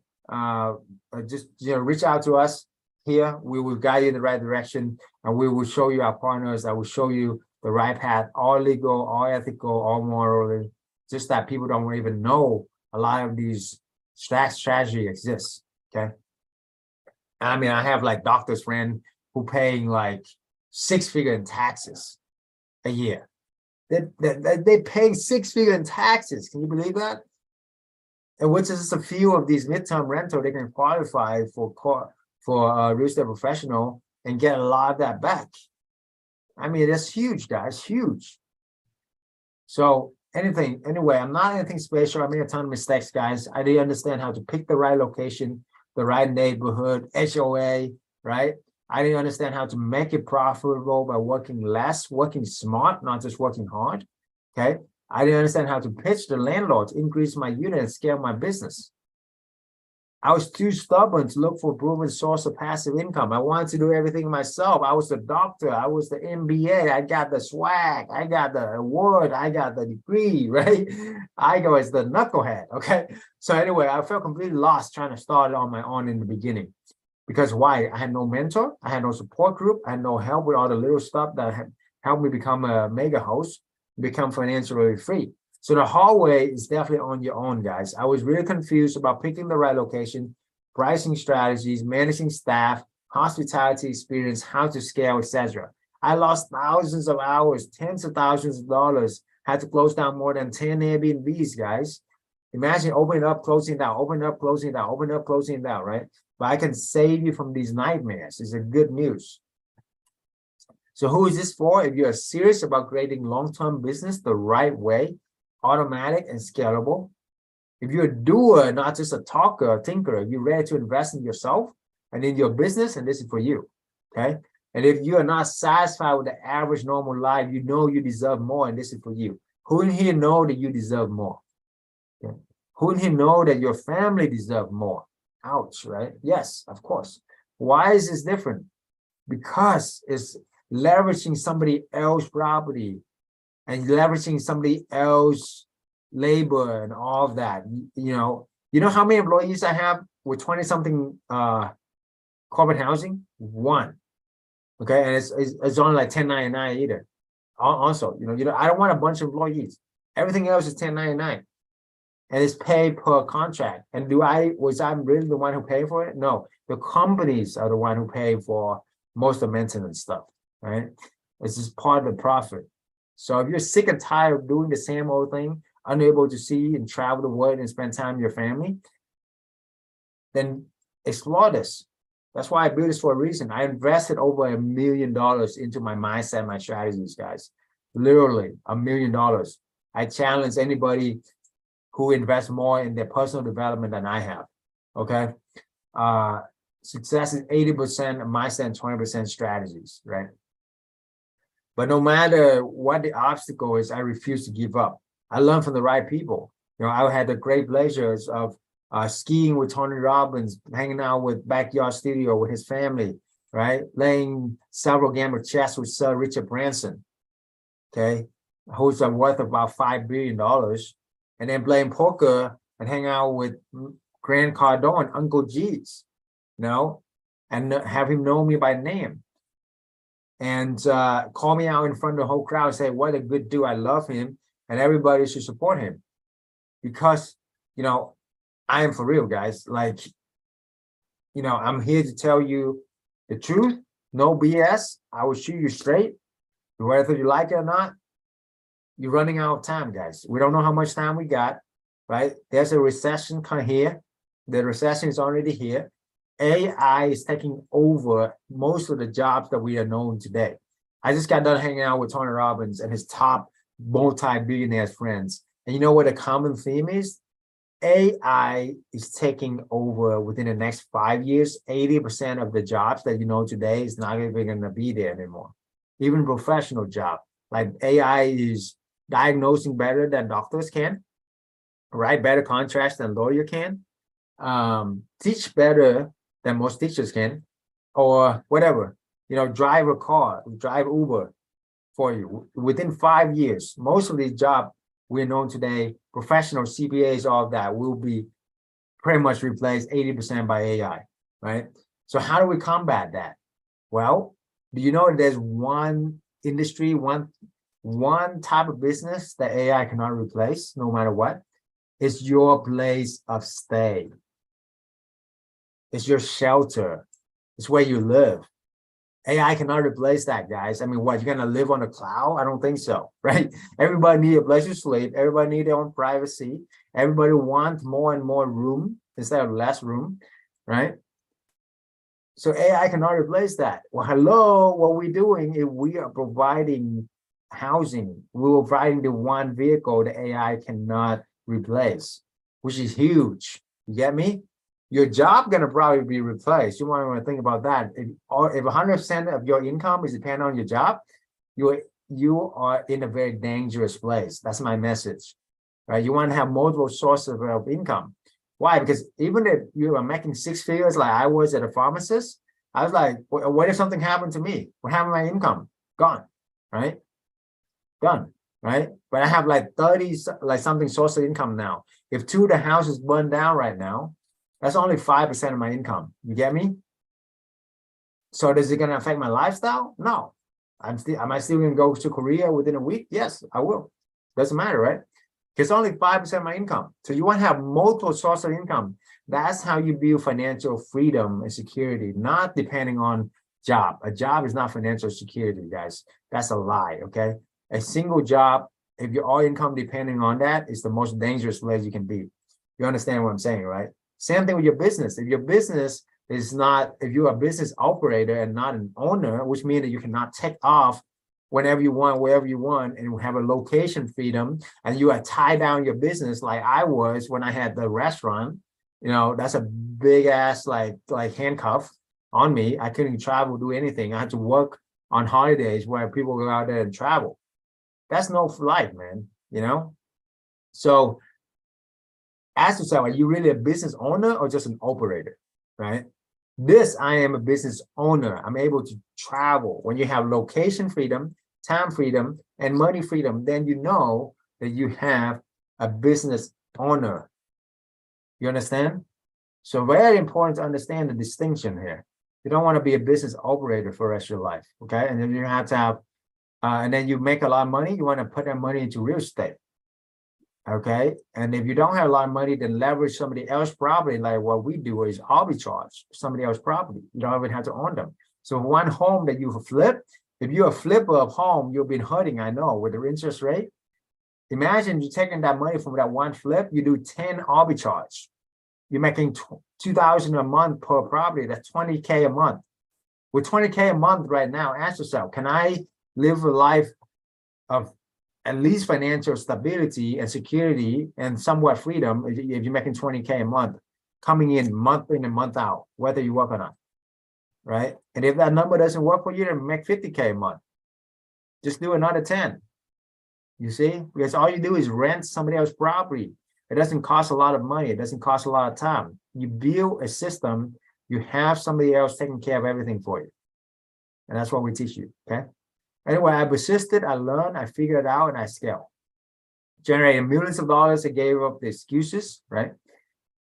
reach out to us here. We will guide you in the right direction, and we will show you our partners. I will show you the right path, all legal, all ethical, all morally, just that people don't even know a lot of these strategy exists, okay? I mean, I have like doctor's friend who paying like 6-figure in taxes a year. They paying 6-figure in taxes. Can you believe that? And which is just a few of these midterm rental they can qualify for a real estate professional and get a lot of that back. I mean, that's huge, guys, huge. So anyway, I'm not anything special. I made a ton of mistakes, guys. I didn't understand how to pick the right location, the right neighborhood, HOA, right? I didn't understand how to make it profitable by working less, working smart, not just working hard, okay? I didn't understand how to pitch the landlord to increase my unit and scale my business. I was too stubborn to look for a proven source of passive income. I wanted to do everything myself. I was the doctor. I was the MBA. I got the swag. I got the award. I got the degree, right? I go as the knucklehead, okay? So anyway, I felt completely lost trying to start it on my own in the beginning. Because why? I had no mentor. I had no support group. I had no help with all the little stuff that had helped me become a mega host, become financially free. So the hallway is definitely on your own, guys. I was really confused about picking the right location, pricing strategies, managing staff, hospitality experience, how to scale, etc. I lost thousands of hours, tens of thousands of dollars, had to close down more than 10 Airbnbs, guys. Imagine opening up, closing down, opening up, closing down, opening up, closing down, right? But I can save you from these nightmares. It's a good news. So who is this for? If you're serious about creating long-term business the right way, automatic and scalable. If you're a doer, not just a talker, a thinker, you're ready to invest in yourself and in your business, and this is for you, okay? And if you are not satisfied with the average normal life, you know you deserve more, and this is for you. Who in here know that you deserve more? Okay. Who in here know that your family deserve more? Ouch, right? Yes, of course. Why is this different? Because it's leveraging somebody else's property and leveraging somebody else's labor and all of that. You know how many employees I have with 20-something corporate housing? One. Okay, and it's only like 1099 either. Also, I don't want a bunch of employees. Everything else is 1099, and it's paid per contract. And was I really the one who paid for it? No, the companies are the one who pay for most of the maintenance stuff, right? It's just part of the profit. So if you're sick and tired of doing the same old thing, unable to see and travel the world and spend time with your family, then explore this. That's why I built this for a reason. I invested over $1 million into my mindset, my strategies, guys. Literally $1 million. I challenge anybody who invests more in their personal development than I have. Okay. Success is 80% mindset and 20% strategies, right? But no matter what the obstacle is, I refuse to give up. I learned from the right people. I had the great pleasures of skiing with Tony Robbins, hanging out with Backyard Studio with his family, right? Playing several games of chess with Sir Richard Branson, okay? Who's worth about $5 billion. And then playing poker and hang out with Grant Cardone, Uncle G's, and have him know me by name. And call me out in front of the whole crowd and say, what a good dude, I love him, and everybody should support him. Because, I am for real, guys. Like, I'm here to tell you the truth, no BS. I will shoot you straight, whether you like it or not. You're running out of time, guys. We don't know how much time we got, right? There's a recession here. The recession is already here. AI is taking over most of the jobs that we are known today. I just got done hanging out with Tony Robbins and his top multi-billionaire friends. And you know what the common theme is? AI is taking over within the next 5 years. 80% of the jobs that you know today is not even going to be there anymore. Even professional job, like AI is diagnosing better than doctors can, write better contracts than lawyer can, teach better than most teachers can, or whatever, drive a car, drive Uber for you. Within 5 years, most of these jobs we're known today, professional CPAs, all of that will be pretty much replaced 80% by AI, right? So how do we combat that? Well, do you know that there's one industry, one type of business that AI cannot replace no matter what? It's your place of stay. It's your shelter. It's where you live. AI cannot replace that, guys. I mean, what, you're going to live on a cloud? I don't think so, right? Everybody needs a place to sleep. Everybody needs their own privacy. Everybody wants more and more room instead of less room, right? So AI cannot replace that. Well, hello, what we're doing is we are providing housing. We're providing the one vehicle that AI cannot replace, which is huge. You get me? Your job gonna probably be replaced. You want to think about that. If 100% of your income is dependent on your job, you are in a very dangerous place. That's my message, right? You want to have multiple sources of income. Why? Because even if you are making 6 figures like I was at a pharmacist, I was like, what if something happened to me? What happened to my income? Gone, right? Done, right? But I have like 30 something source of income now. If 2 of the houses burn down right now, that's only 5% of my income. You get me? So is it going to affect my lifestyle? No. Am I still going to go to Korea within a week? Yes, I will. Doesn't matter, right? It's only 5% of my income. So you want to have multiple sources of income. That's how you build financial freedom and security, not depending on job. A job is not financial security, guys. That's a lie, okay? A single job, if your all income depending on that, is the most dangerous place you can be. You understand what I'm saying, right? Same thing with your business. If your business is not, if you're a business operator and not an owner, which means that you cannot take off whenever you want, wherever you want, and have a location freedom, and you are tied down your business like I was when I had the restaurant. You know, that's a big ass like handcuff on me. I couldn't travel, do anything. I had to work on holidays where people go out there and travel. That's no life, man, you know? So ask yourself, are you really a business owner or just an operator, right? This, I am a business owner. I'm able to travel. When you have location freedom, time freedom, and money freedom, then you know that you have a business owner. You understand? So very important to understand the distinction here. You don't want to be a business operator for the rest of your life, okay? And then you have to have, and then you make a lot of money, you want to put that money into real estate, okay? And if you don't have a lot of money, then leverage somebody else's property, like what we do is arbitrage somebody else's property. You don't even have to own them. So one home that you flip, if you're a flipper of home, you've been hurting, I know, with the interest rate. Imagine you're taking that money from that one flip, you do 10 arbitrage. You're making $2,000 a month per property. That's $20K a month. With $20K a month right now, ask yourself, can I live a life of at least financial stability and security and somewhat freedom if you're making $20K a month, coming in month in and month out, whether you work or not, right? And if that number doesn't work for you, then make $50K a month. Just do another 10. You see, because all you do is rent somebody else's property. It doesn't cost a lot of money. It doesn't cost a lot of time. You build a system, you have somebody else taking care of everything for you. And that's what we teach you, okay? Anyway, I persisted, I learned, I figured it out, and I scaled. Generated millions of dollars, I gave up the excuses, right?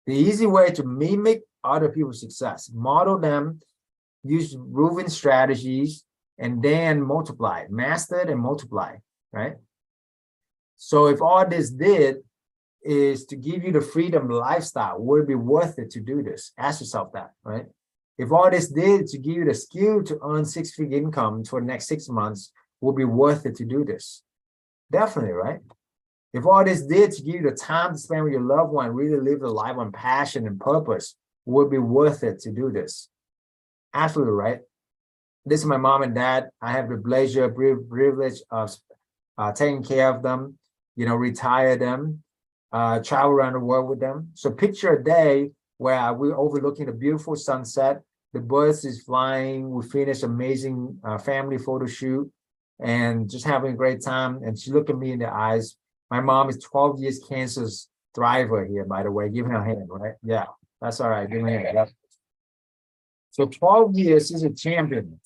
The easy way to mimic other people's success, model them, use proven strategies, and then multiply, master it and multiply, right? So if all this did is to give you the freedom lifestyle, would it be worth it to do this? Ask yourself that, right? If all this did to give you the skill to earn six-figure income for the next 6 months, would be worth it to do this? Definitely, right? If all this did to give you the time to spend with your loved one, really live the life on passion and purpose, would be worth it to do this? Absolutely, right? This is my mom and dad. I have the pleasure, privilege of taking care of them, you know, retire them, travel around the world with them. So picture a day where we're overlooking the beautiful sunset, the birds is flying, we finished amazing family photo shoot and just having a great time. And she looked at me in the eyes. My mom is 12 years cancer thriver here, by the way. Give her a hand, right? Yeah, that's all right. Give me a hand. Yep. So 12 years is a champion,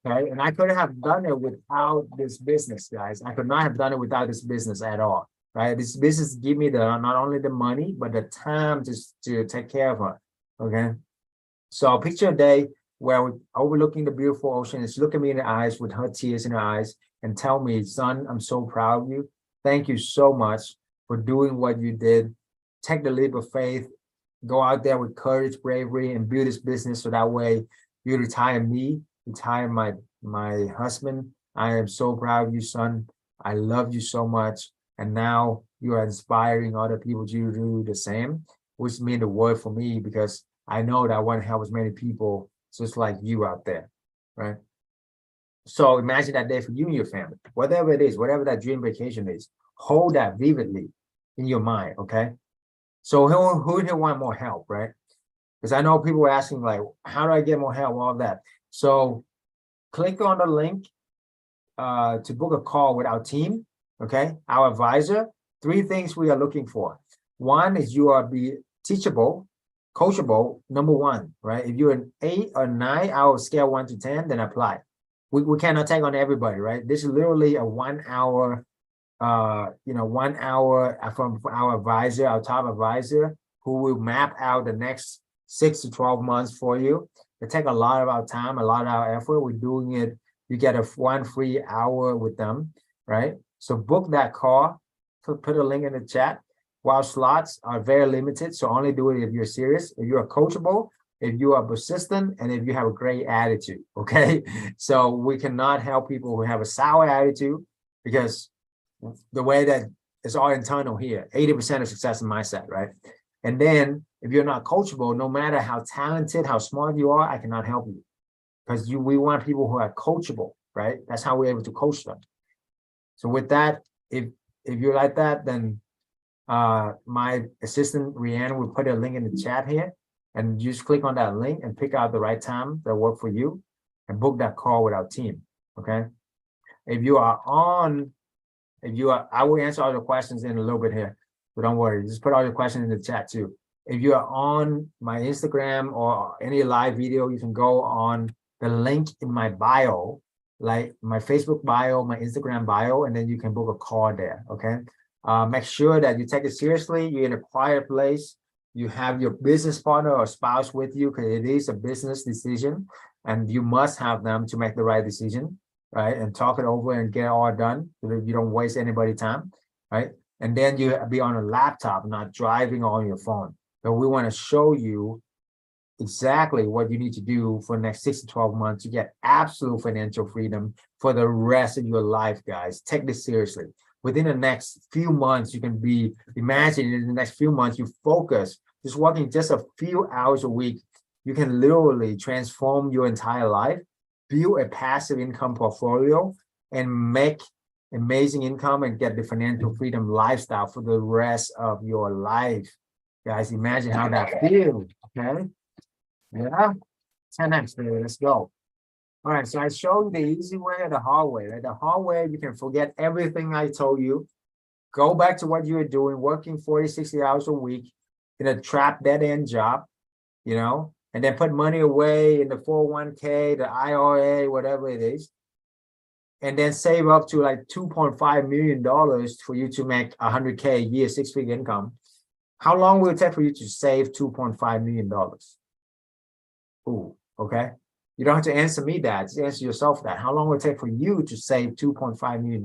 okay? And I couldn't have done it without this business, guys. I could not have done it without this business at all. Right, this business give me the not only the money but the time to take care of her. Okay, so picture a day where we're overlooking the beautiful ocean. It's look at me in the eyes with her tears in her eyes and tell me, son, I'm so proud of you. Thank you so much for doing what you did. Take the leap of faith. Go out there with courage, bravery, and build this business so that way you retire me, retire my husband. I am so proud of you, son. I love you so much. And now you are inspiring other people to do the same, which means the world for me because I know that I want to help as many people just like you out there, right? So imagine that day for you and your family, whatever it is, whatever that dream vacation is, hold that vividly in your mind, okay? So who here want more help, right? Because I know people are asking like, how do I get more help, all that. So click on the link to book a call with our team. Okay, our advisor. 3 things we are looking for. One is you are be teachable, coachable, number 1, right? If you're an 8 or 9 out of scale 1 to 10, then apply. We cannot take on everybody, right? This is literally a 1 hour, 1 hour from our advisor, our top advisor, who will map out the next 6 to 12 months for you. It takes a lot of our time, a lot of our effort. We're doing it. You get a 1 free hour with them, right? So book that call, put a link in the chat. While slots are very limited, so only do it if you're serious, if you are coachable, if you are persistent, and if you have a great attitude, okay? So we cannot help people who have a sour attitude because the way that it's all internal here, 80% of success in mindset, right? And then if you're not coachable, no matter how talented, how smart you are, I cannot help you. Because we want people who are coachable, right? That's how we're able to coach them. So with that, if you're like that, then my assistant Rihanna will put a link in the chat here, and you just click on that link and pick out the right time that work for you and book that call with our team. Okay. If you are on, I will answer all the questions in a little bit here, so don't worry. Just put all your questions in the chat too. If you are on my Instagram or any live video, you can go on the link in my bio, like my Facebook bio, my Instagram bio, and then you can book a call there. Okay. Make sure that you take it seriously. You're in a quiet place. You have your business partner or spouse with you, because it is a business decision, and you must have them to make the right decision, right? And talk it over and get it all done so that you don't waste anybody's time, right? And then you be on a laptop, not driving on your phone. So we want to show you exactly what you need to do for the next 6 to 12 months to get absolute financial freedom for the rest of your life, guys. Take this seriously. Within the next few months, you can be, imagine in the next few months, you focus, just working just a few hours a week, you can literally transform your entire life, build a passive income portfolio, and make amazing income and get the financial freedom lifestyle for the rest of your life. Guys, imagine how that feels, okay? Yeah, 10x, let's go. All right, so I showed the easy way and the hard way. Right? The hard way, you can forget everything I told you. Go back to what you were doing, working 40, 60 hours a week in a trap dead-end job, you know, and then put money away in the 401k, the IRA, whatever it is, and then save up to like $2.5 million for you to make 100K a year, six-figure income. How long will it take for you to save $2.5 million? Ooh, okay. You don't have to answer me that. Just answer yourself that. How long will it take for you to save $2.5 million?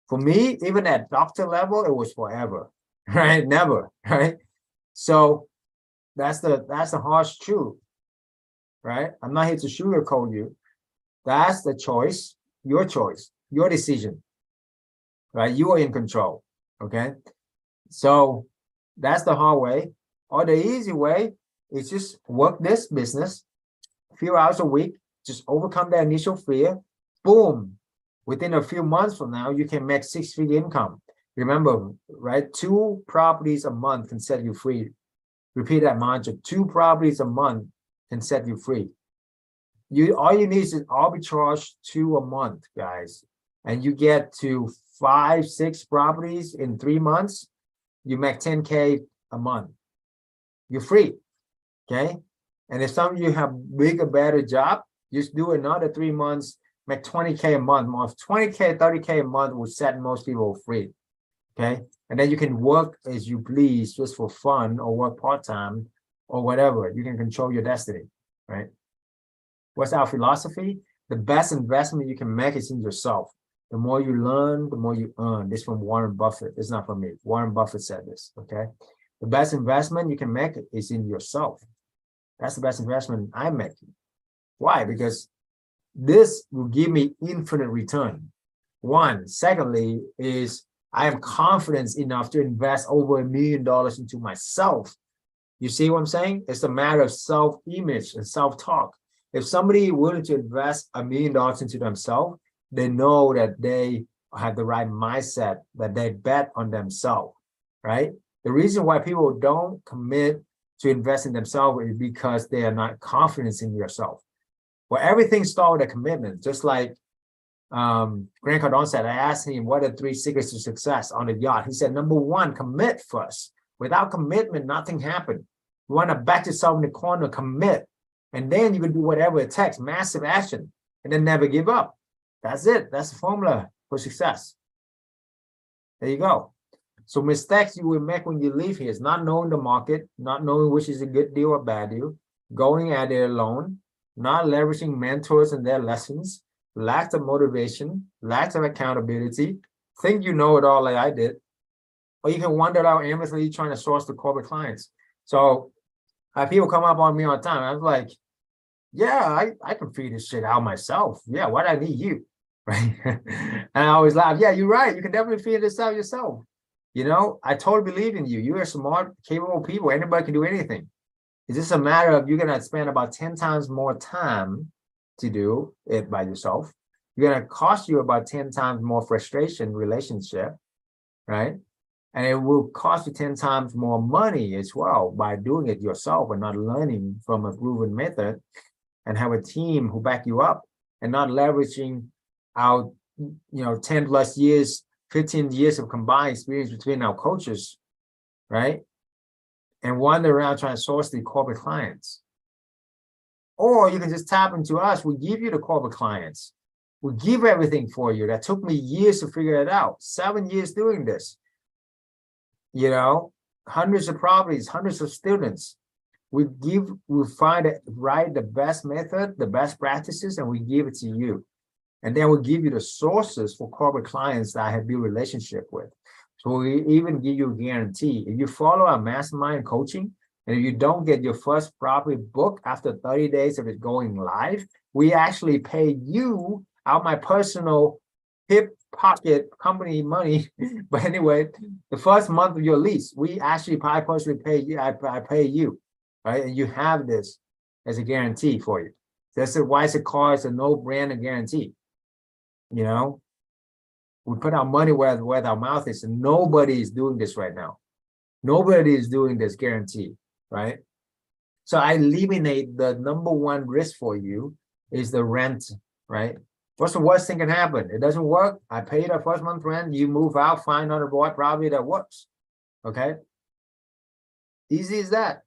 For me, even at doctor level, it was forever, right? Never, right? So that's the harsh truth, right? I'm not here to sugarcoat you. That's the choice, your decision, right? You are in control, okay? So that's the hard way. Or the easy way is just work this business a few hours a week, just overcome that initial fear, boom. Within a few months from now, you can make six-figure income. Remember, right? 2 properties a month can set you free. Repeat that mantra. 2 properties a month can set you free. All you need is arbitrage 2 a month, guys. And you get to 5, 6 properties in 3 months. You make 10K a month. You're free. Okay. And if some of you have bigger, better job, just do another 3 months, make 20K a month. Most 20K, 30K a month will set most people free. Okay. And then you can work as you please just for fun, or work part-time or whatever. You can control your destiny, right? What's our philosophy? The best investment you can make is in yourself. The more you learn, the more you earn. This is from Warren Buffett. It's not from me. Warren Buffett said this, okay? The best investment you can make is in yourself. That's the best investment I'm making. Why? Because this will give me infinite return. One. Secondly is I have confidence enough to invest over $1 million into myself. You see what I'm saying? It's a matter of self-image and self-talk. If somebody is willing to invest $1 million into themselves, they know that they have the right mindset, that they bet on themselves, right? The reason why people don't commit to invest in themselves is because they are not confident in yourself. Well, everything starts with a commitment, just like Grant Cardone said. I asked him, what are 3 secrets to success on the yacht? He said, number 1, commit first. Without commitment, nothing happened. You want to back yourself in the corner, commit. And then you can do whatever it takes, massive action, and then never give up. That's it. That's the formula for success. There you go. So mistakes you will make when you leave here is not knowing the market, not knowing which is a good deal or bad deal, going at it alone, not leveraging mentors and their lessons, lack of motivation, lack of accountability, think you know it all like I did, or you can wander out aimlessly trying to source the corporate clients. So people come up on me all the time. I was like, yeah, I can figure this shit out myself. Yeah, why do I need you? Right? And I always laugh. Yeah, you're right. You can definitely figure this out yourself. You know, I totally believe in you. You are smart, capable people. Anybody can do anything. It's just a matter of you're gonna spend about 10 times more time to do it by yourself. You're gonna cost you about 10 times more frustration relationship, right? And it will cost you 10 times more money as well by doing it yourself and not learning from a proven method and have a team who back you up and not leveraging out, 10 plus years, 15 years of combined experience between our coaches, right? And wander around trying to source the corporate clients. Or you can just tap into us. We give you the corporate clients. We give everything for you. That took me years to figure it out. 7 years doing this. Hundreds of properties, hundreds of students. We find it right, the best method, the best practices, and we give it to you. And then we'll give you the sources for corporate clients that I have built relationship with. So we even give you a guarantee. If you follow our mastermind coaching, and if you don't get your first property book after 30 days of it going live, we actually pay you out my personal hip pocket company money. But anyway, the first month of your lease, I personally pay you, I pay you, right? And you have this as a guarantee for you. That's why it's a no-brainer guarantee. We put our money where our mouth is, and nobody is doing this right now. Nobody is doing this guarantee, right? So I eliminate the number one risk for you is the rent, right? What's the worst thing can happen? It doesn't work. I pay the first month rent. You move out, find another property that works. Okay. Easy as that.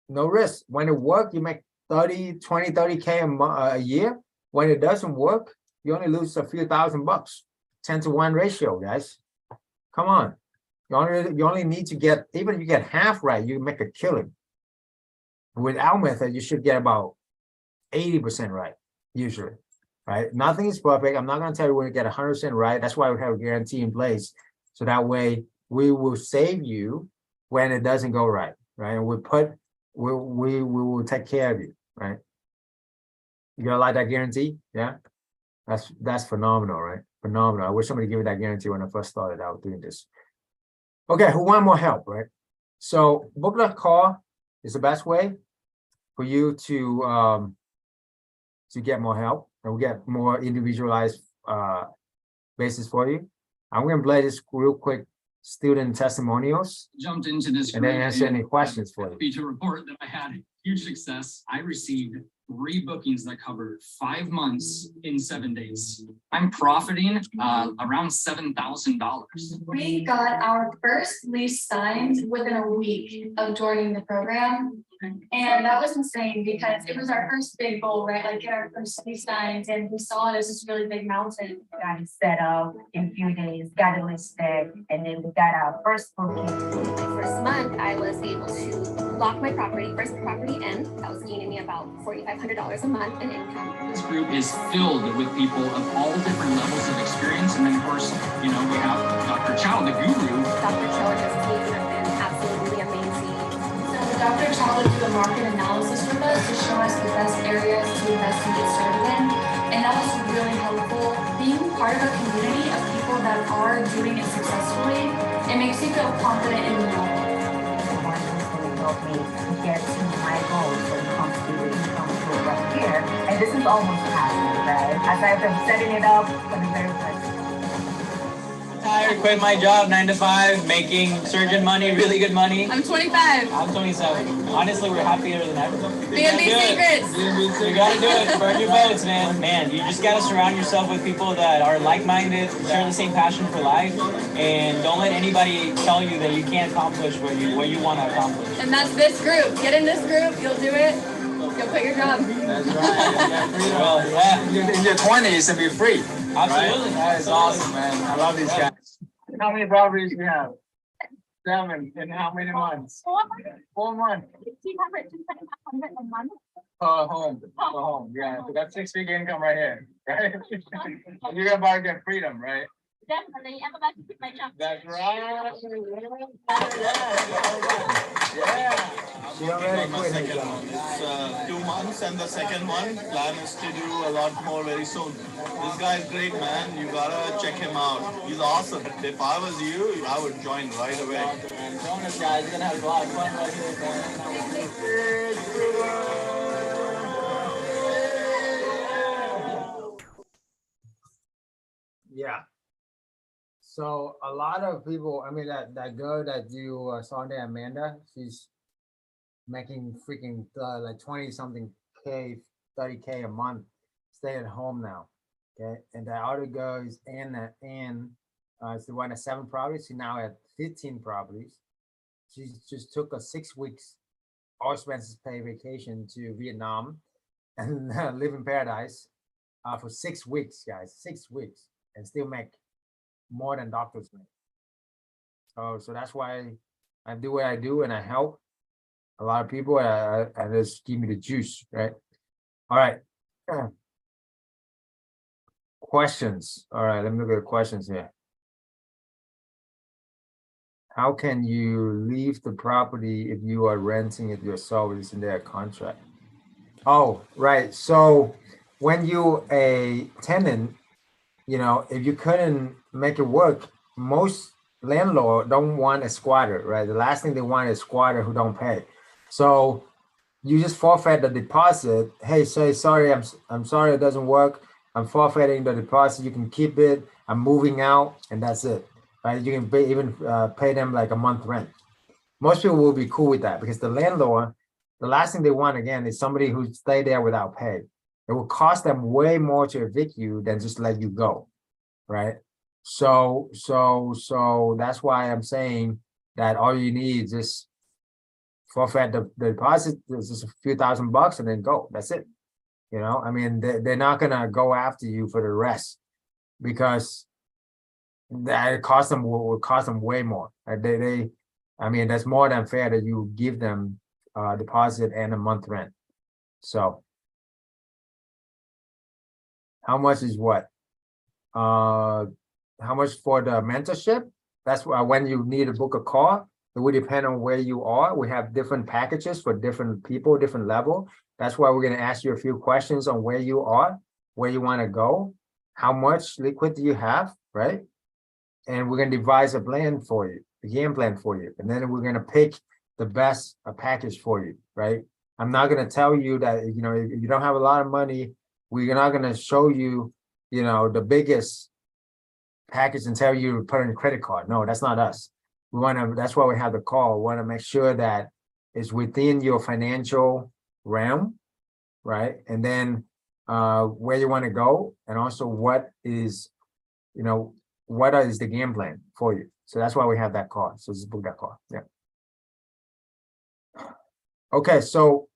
No risk. When it works, you make 30K a year. When it doesn't work, you only lose a few $1,000. 10-to-1 ratio, guys. Come on. You only need to get, even if you get half right, you make a killing. With our method, you should get about 80% right, usually. Right? Nothing is perfect. I'm not going to tell you when you get 100% right. That's why we have a guarantee in place. So that way we will save you when it doesn't go right. Right? And we will take care of you. Right? You gonna like that guarantee? Yeah. That's phenomenal, right? Phenomenal. I wish somebody gave me that guarantee when I first started out doing this. Okay, who want more help, right? So book a call is the best way for you to get more help, and we'll get more individualized basis for you. I'm going to play this real quick student testimonials. Jumped into this and then answer any questions for you. Happy to report that I had huge success. I received 3 bookings that covered 5 months in 7 days. I'm profiting around $7,000. We got our first lease signed within a week of joining the program. And that was insane because it was our first big goal, right? Like get our first lease signed, and we saw it as this really big mountain. Got it set up in a few days, got it listed, and then we got our first booking. First month, I was able to lock my first property in. That was gaining me about $4,500 a month in income. This group is filled with people of all different levels of experience. And then of course, we have Dr. Chow, the guru. Dr. Chow and his team have been absolutely amazing. So Dr. Chow would do the market analysis with us to show us the best areas to invest and get started in. And that was really helpful. Being part of a community of people that are doing it successfully, it makes you feel confident in the know. Help me get to my goals when it comes to the income flow right here. And this is almost happening, right? Aside from setting it up for the very first time. Tired, quit my job, 9 to 5, making surgeon money, really good money. I'm 25. I'm 27. Honestly, we're happier than ever. B&B secrets. You gotta do it. Burn your boats, man. Man, you just gotta surround yourself with people that are like-minded, share the same passion for life, and don't let anybody tell you that you can't accomplish what you want to accomplish. And that's this group. Get in this group, you'll do it. You'll quit your job. That's right. Well, yeah. In your 20s and be free. Absolutely. Right? That is awesome, man. I love these guys. How many properties do you have? 7 in how many months? 4 months. $1,500 a month. Home. Yeah. So that's 6-figure income right here. Right? And you're about to get freedom, right? Definitely, I'm about to pick my jump. That's right. Yeah. She already My quit her second job. one. It's 2 months, and the second one plan is to do a lot more very soon. This guy is great, man. You gotta check him out. He's awesome. If I was you, I would join right away. And bonus guys, you're gonna have a lot of fun right here, Yeah. So a lot of people, I mean, that girl that you saw there, Amanda, she's making freaking like 20 something K, 30K a month, stay at home now. Okay. And the other girl is Anna, it's the one at 7 properties. She now at 15 properties. She just took a 6 weeks, all expenses paid vacation to Vietnam and live in paradise for 6 weeks, guys, 6 weeks, and still make more than doctors make. So that's why I do what I do, and I help a lot of people. I just give me the juice, right? All right. Questions. All right, let me look at the questions here. How can you leave the property if you are renting it yourself? It's in their contract. Oh, right. So when you a tenant, you know, if you couldn't make it work, most landlord don't want a squatter, right? The last thing they want is a squatter who don't pay. So you just forfeit the deposit. Hey, say sorry, I'm sorry it doesn't work. I'm forfeiting the deposit. You can keep it. I'm moving out, and that's it. Right? You can even pay them like a month rent. Most people will be cool with that because the landlord, the last thing they want again is somebody who stay there without pay. It will cost them way more to evict you than just let you go, right? So that's why I'm saying that all you need is just forfeit the deposit. It's just a few $1,000 and then go. That's it. You know, I mean, they're not gonna go after you for the rest because that cost them will cost them way more. I mean, that's more than fair that you give them deposit and a month rent. So how much is what? How much for the mentorship? That's why when you need to book a call, it will depend on where you are. We have different packages for different people, different level. That's why we're going to ask you a few questions on where you are, where you want to go, how much liquid do you have, right? And we're going to devise a plan for you, a game plan for you. And then we're going to pick the best package for you, right? I'm not going to tell you that, you know, if you don't have a lot of money, we're not going to show you, you know, the biggest package and tell you to put in a credit card. No, that's not us. We want to, that's why we have the call. We want to make sure that it's within your financial realm, right? And then where you want to go, and also what is, you know, what is the game plan for you. So that's why we have that call. So just book that call. Yeah. Okay, so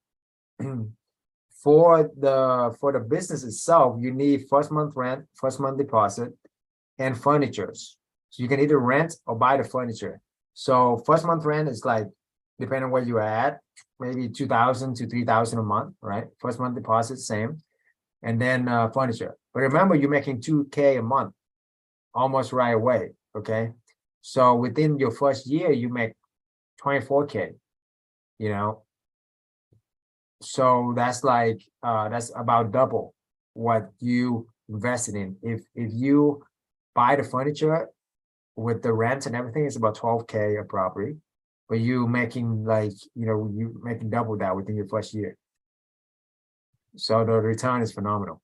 for the business itself, you need first month rent, first month deposit, and furnitures. So you can either rent or buy the furniture. So first month rent is like, depending on where you're at, maybe 2,000 to 3,000 a month, right? First month deposit, same. And then furniture. But remember, you're making 2K a month almost right away, okay? So within your first year, you make 24K, you know? So that's like, that's about double what you invested in. If you buy the furniture with the rent and everything, it's about 12K a property, but you making like, you know, you making double that within your first year. So the return is phenomenal.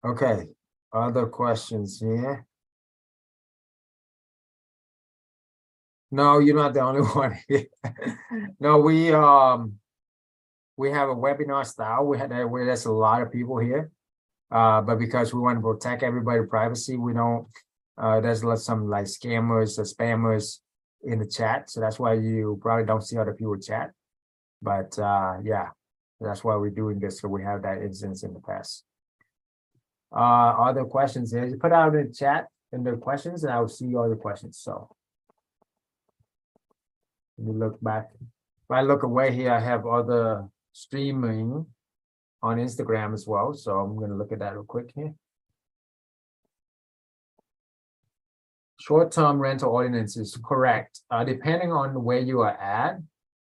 Okay, other questions here? No, you're not the only one here. No, we have a webinar style. There's a lot of people here, but because we want to protect everybody's privacy, we don't. There's some like scammers or spammers in the chat, so that's why you probably don't see other people chat. But yeah, that's why we're doing this. So we have that instance in the past. Other questions here? You put out in the chat in the questions, and I will see all the questions. So. Let me look back. If I look away here, I have other streaming on Instagram as well. So I'm going to look at that real quick here. Short-term rental ordinances, correct. Depending on where you are at,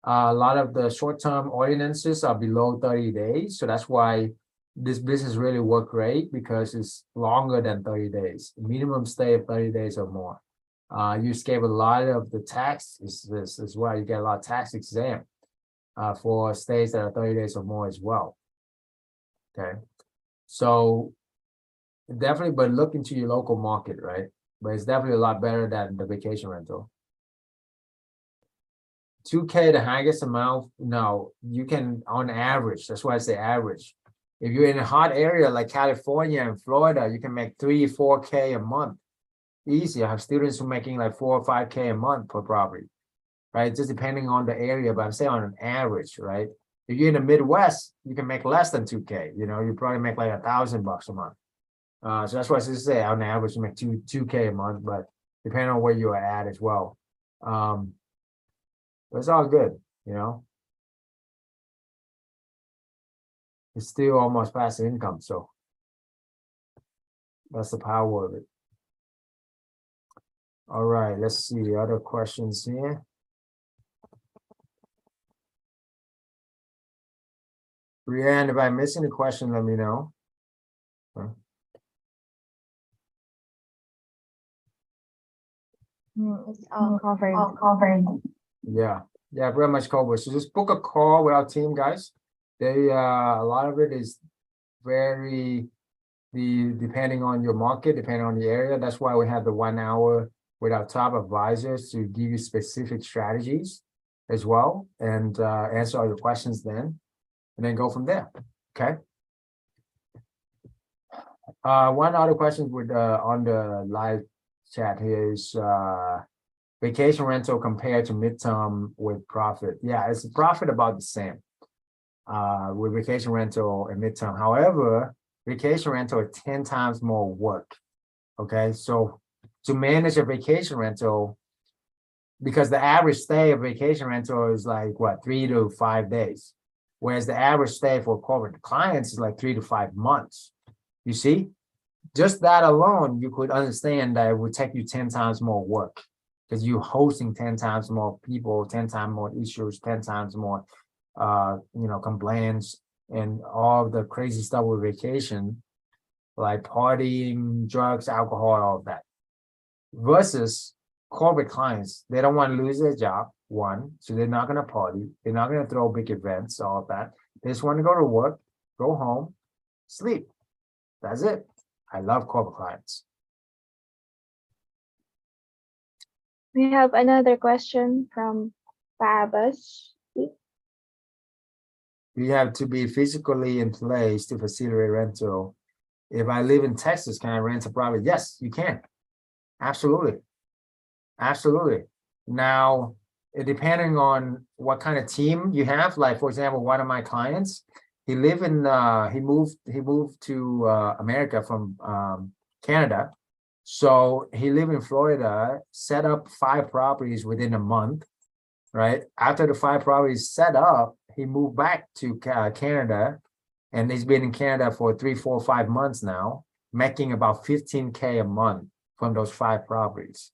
a lot of the short-term ordinances are below 30 days. So that's why this business really work great, because it's longer than 30 days, minimum stay of 30 days or more. You escape a lot of the tax. This is why you get a lot of tax exempt for stays that are 30 days or more as well. Okay, so definitely, but look into your local market, right? But it's definitely a lot better than the vacation rental. 2K, the highest amount. No, you can, on average, that's why I say average. If you're in a hot area like California and Florida, you can make 3-4K a month. Easy. I have students who are making like 4 or 5K a month per property, right? Just depending on the area, but I'm saying on an average, right? If you're in the Midwest, you can make less than 2K. You know, you probably make like $1,000 a month. So that's why I say on average you make 2K a month, but depending on where you are at as well. But it's all good, you know. It's still almost passive income, so that's the power of it. All right, let's see other questions here. Brianne, if I miss any question, let me know. It's all covered. Yeah, very much covered. So just book a call with our team, guys. They a lot of it is very depending on your market, depending on the area. That's why we have the 1 hour with our top advisors to give you specific strategies as well, and answer all your questions then, and then go from there. Okay. One other question with on the live chat here is vacation rental compared to midterm with profit. Yeah, it's a profit about the same with vacation rental and midterm. However, vacation rental is 10 times more work. Okay, so to manage a vacation rental, because the average stay of vacation rental is like what, 3 to 5 days, whereas the average stay for corporate clients is like 3 to 5 months. You see, just that alone, you could understand that it would take you 10 times more work, because you're hosting 10 times more people, 10 times more issues, 10 times more you know, complaints, and all the crazy stuff with vacation, like partying, drugs, alcohol, all of that. Versus corporate clients, they don't want to lose their job, one, so they're not going to party, they're not going to throw big events, all of that. They just want to go to work, go home, sleep. That's it. I love corporate clients. We have another question from Fabus. We have to be physically in place to facilitate rental. If I live in Texas, can I rent a property? Yes, you can. Absolutely. Absolutely. Now, depending on what kind of team you have, like for example, one of my clients, he moved to America from Canada. So he lived in Florida, set up 5 properties within a month, right? After the 5 properties set up, he moved back to Canada, and he's been in Canada for 3, 4, 5 months now, making about 15K a month from those 5 properties.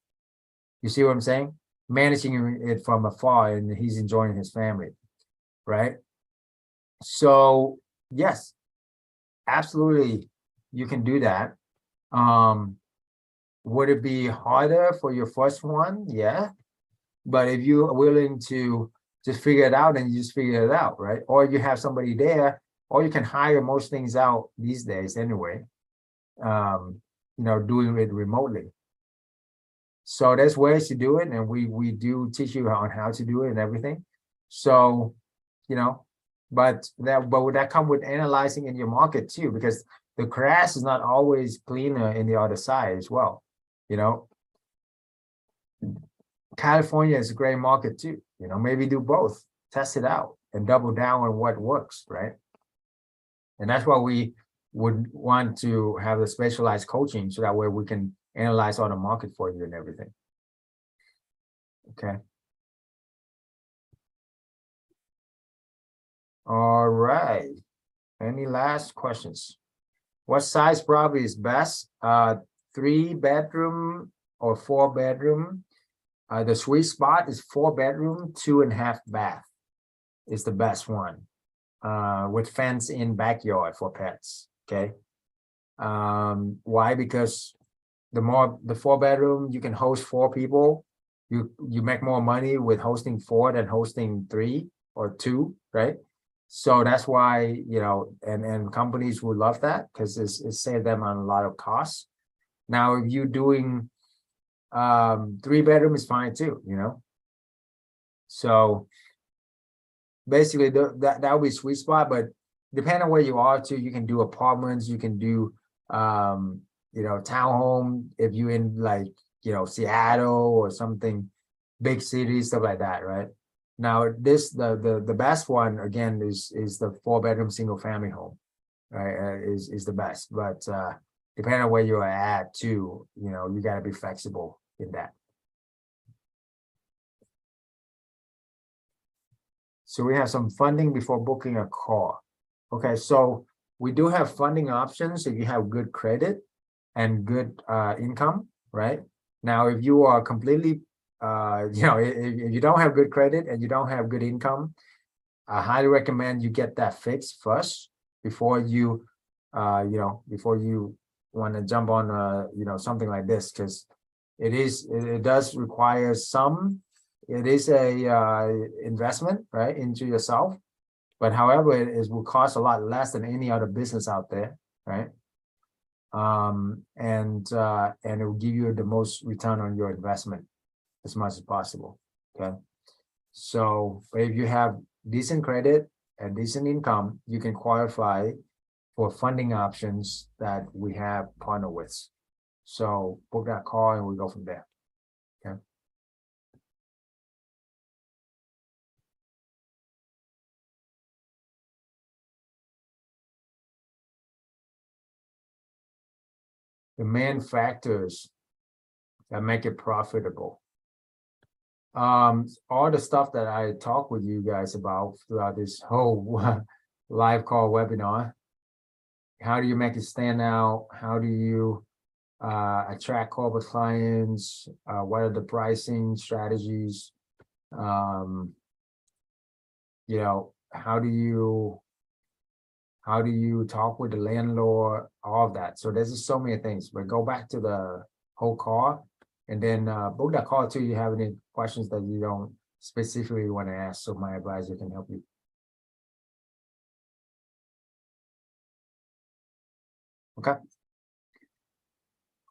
You see what I'm saying? Managing it from afar, and he's enjoying his family, right? So yes, absolutely, you can do that. Would it be harder for your first one? Yeah, but if you're willing to just figure it out, and you just figure it out, right? Or you have somebody there, or you can hire most things out these days anyway, you know, doing it remotely. So there's ways to do it, and we do teach you on how to do it and everything. So, you know, but that come with analyzing in your market too, because the grass is not always cleaner in the other side as well. You know, California is a great market too. You know, maybe do both, test it out, and double down on what works, right? And that's why we would want to have the specialized coaching, so that way we can analyze all the market for you and everything. Okay. All right. Any last questions? What size property is best? 3-bedroom or 4-bedroom? The sweet spot is 4-bedroom, 2.5 bath is the best one. With fence in backyard for pets. Okay. Why? Because the 4-bedroom, you can host 4 people. You make more money with hosting 4 than hosting 3 or 2, right? So that's why, you know, and companies would love that because it saved them on a lot of costs. Now, if you're doing 3-bedroom is fine too, you know. So basically that would be a sweet spot, but depending on where you are too, you can do apartments, you can do you know, townhome if you're in like, you know, Seattle or something, big cities, stuff like that, right? Now this the best one again is the 4-bedroom single family home, right? Is the best, but depending on where you're at too, you know, you got to be flexible in that. So we have some funding before booking a car. Okay, so we do have funding options if you have good credit and good income, right? Now, if you are completely, you know, if you don't have good credit and you don't have good income, I highly recommend you get that fixed first before you, you know, before you want to jump on, you know, something like this, because it does require some. It is a investment, right, into yourself. But however, it will cost a lot less than any other business out there, right? And it will give you the most return on your investment as much as possible. Okay. So if you have decent credit and decent income, you can qualify for funding options that we have partnered with. So book that call and we go from there. Okay. The main factors that make it profitable. All the stuff that I talk with you guys about throughout this whole live call webinar. How do you make it stand out? How do you attract corporate clients? What are the pricing strategies? You know, how do you talk with the landlord? All of that. So there's just so many things. But go back to the whole call. And then book that call too. You have any questions that you don't specifically want to ask, so my advisor can help you. Okay.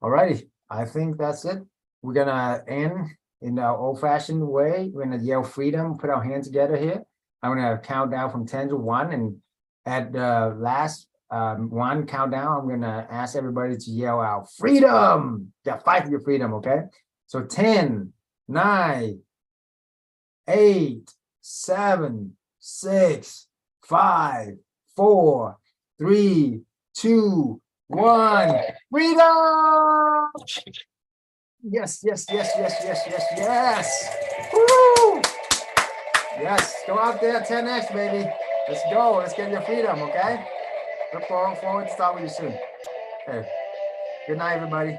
All righty. I think that's it. We're gonna end in our old-fashioned way. We're gonna yell freedom, put our hands together here. I'm gonna count down from 10 to 1, and at the last 1 countdown, I'm gonna ask everybody to yell out freedom. Yeah, fight for your freedom, okay? So 10, 9, 8, 7, 6, 5, 4, 3, 2, 1. Freedom! Yes, yes, yes, yes, yes, yes, yes. Woo! Yes, go out there, 10x, baby. Let's go. Let's get your freedom, okay? Look forward to talking with you soon. Okay. Good night, everybody.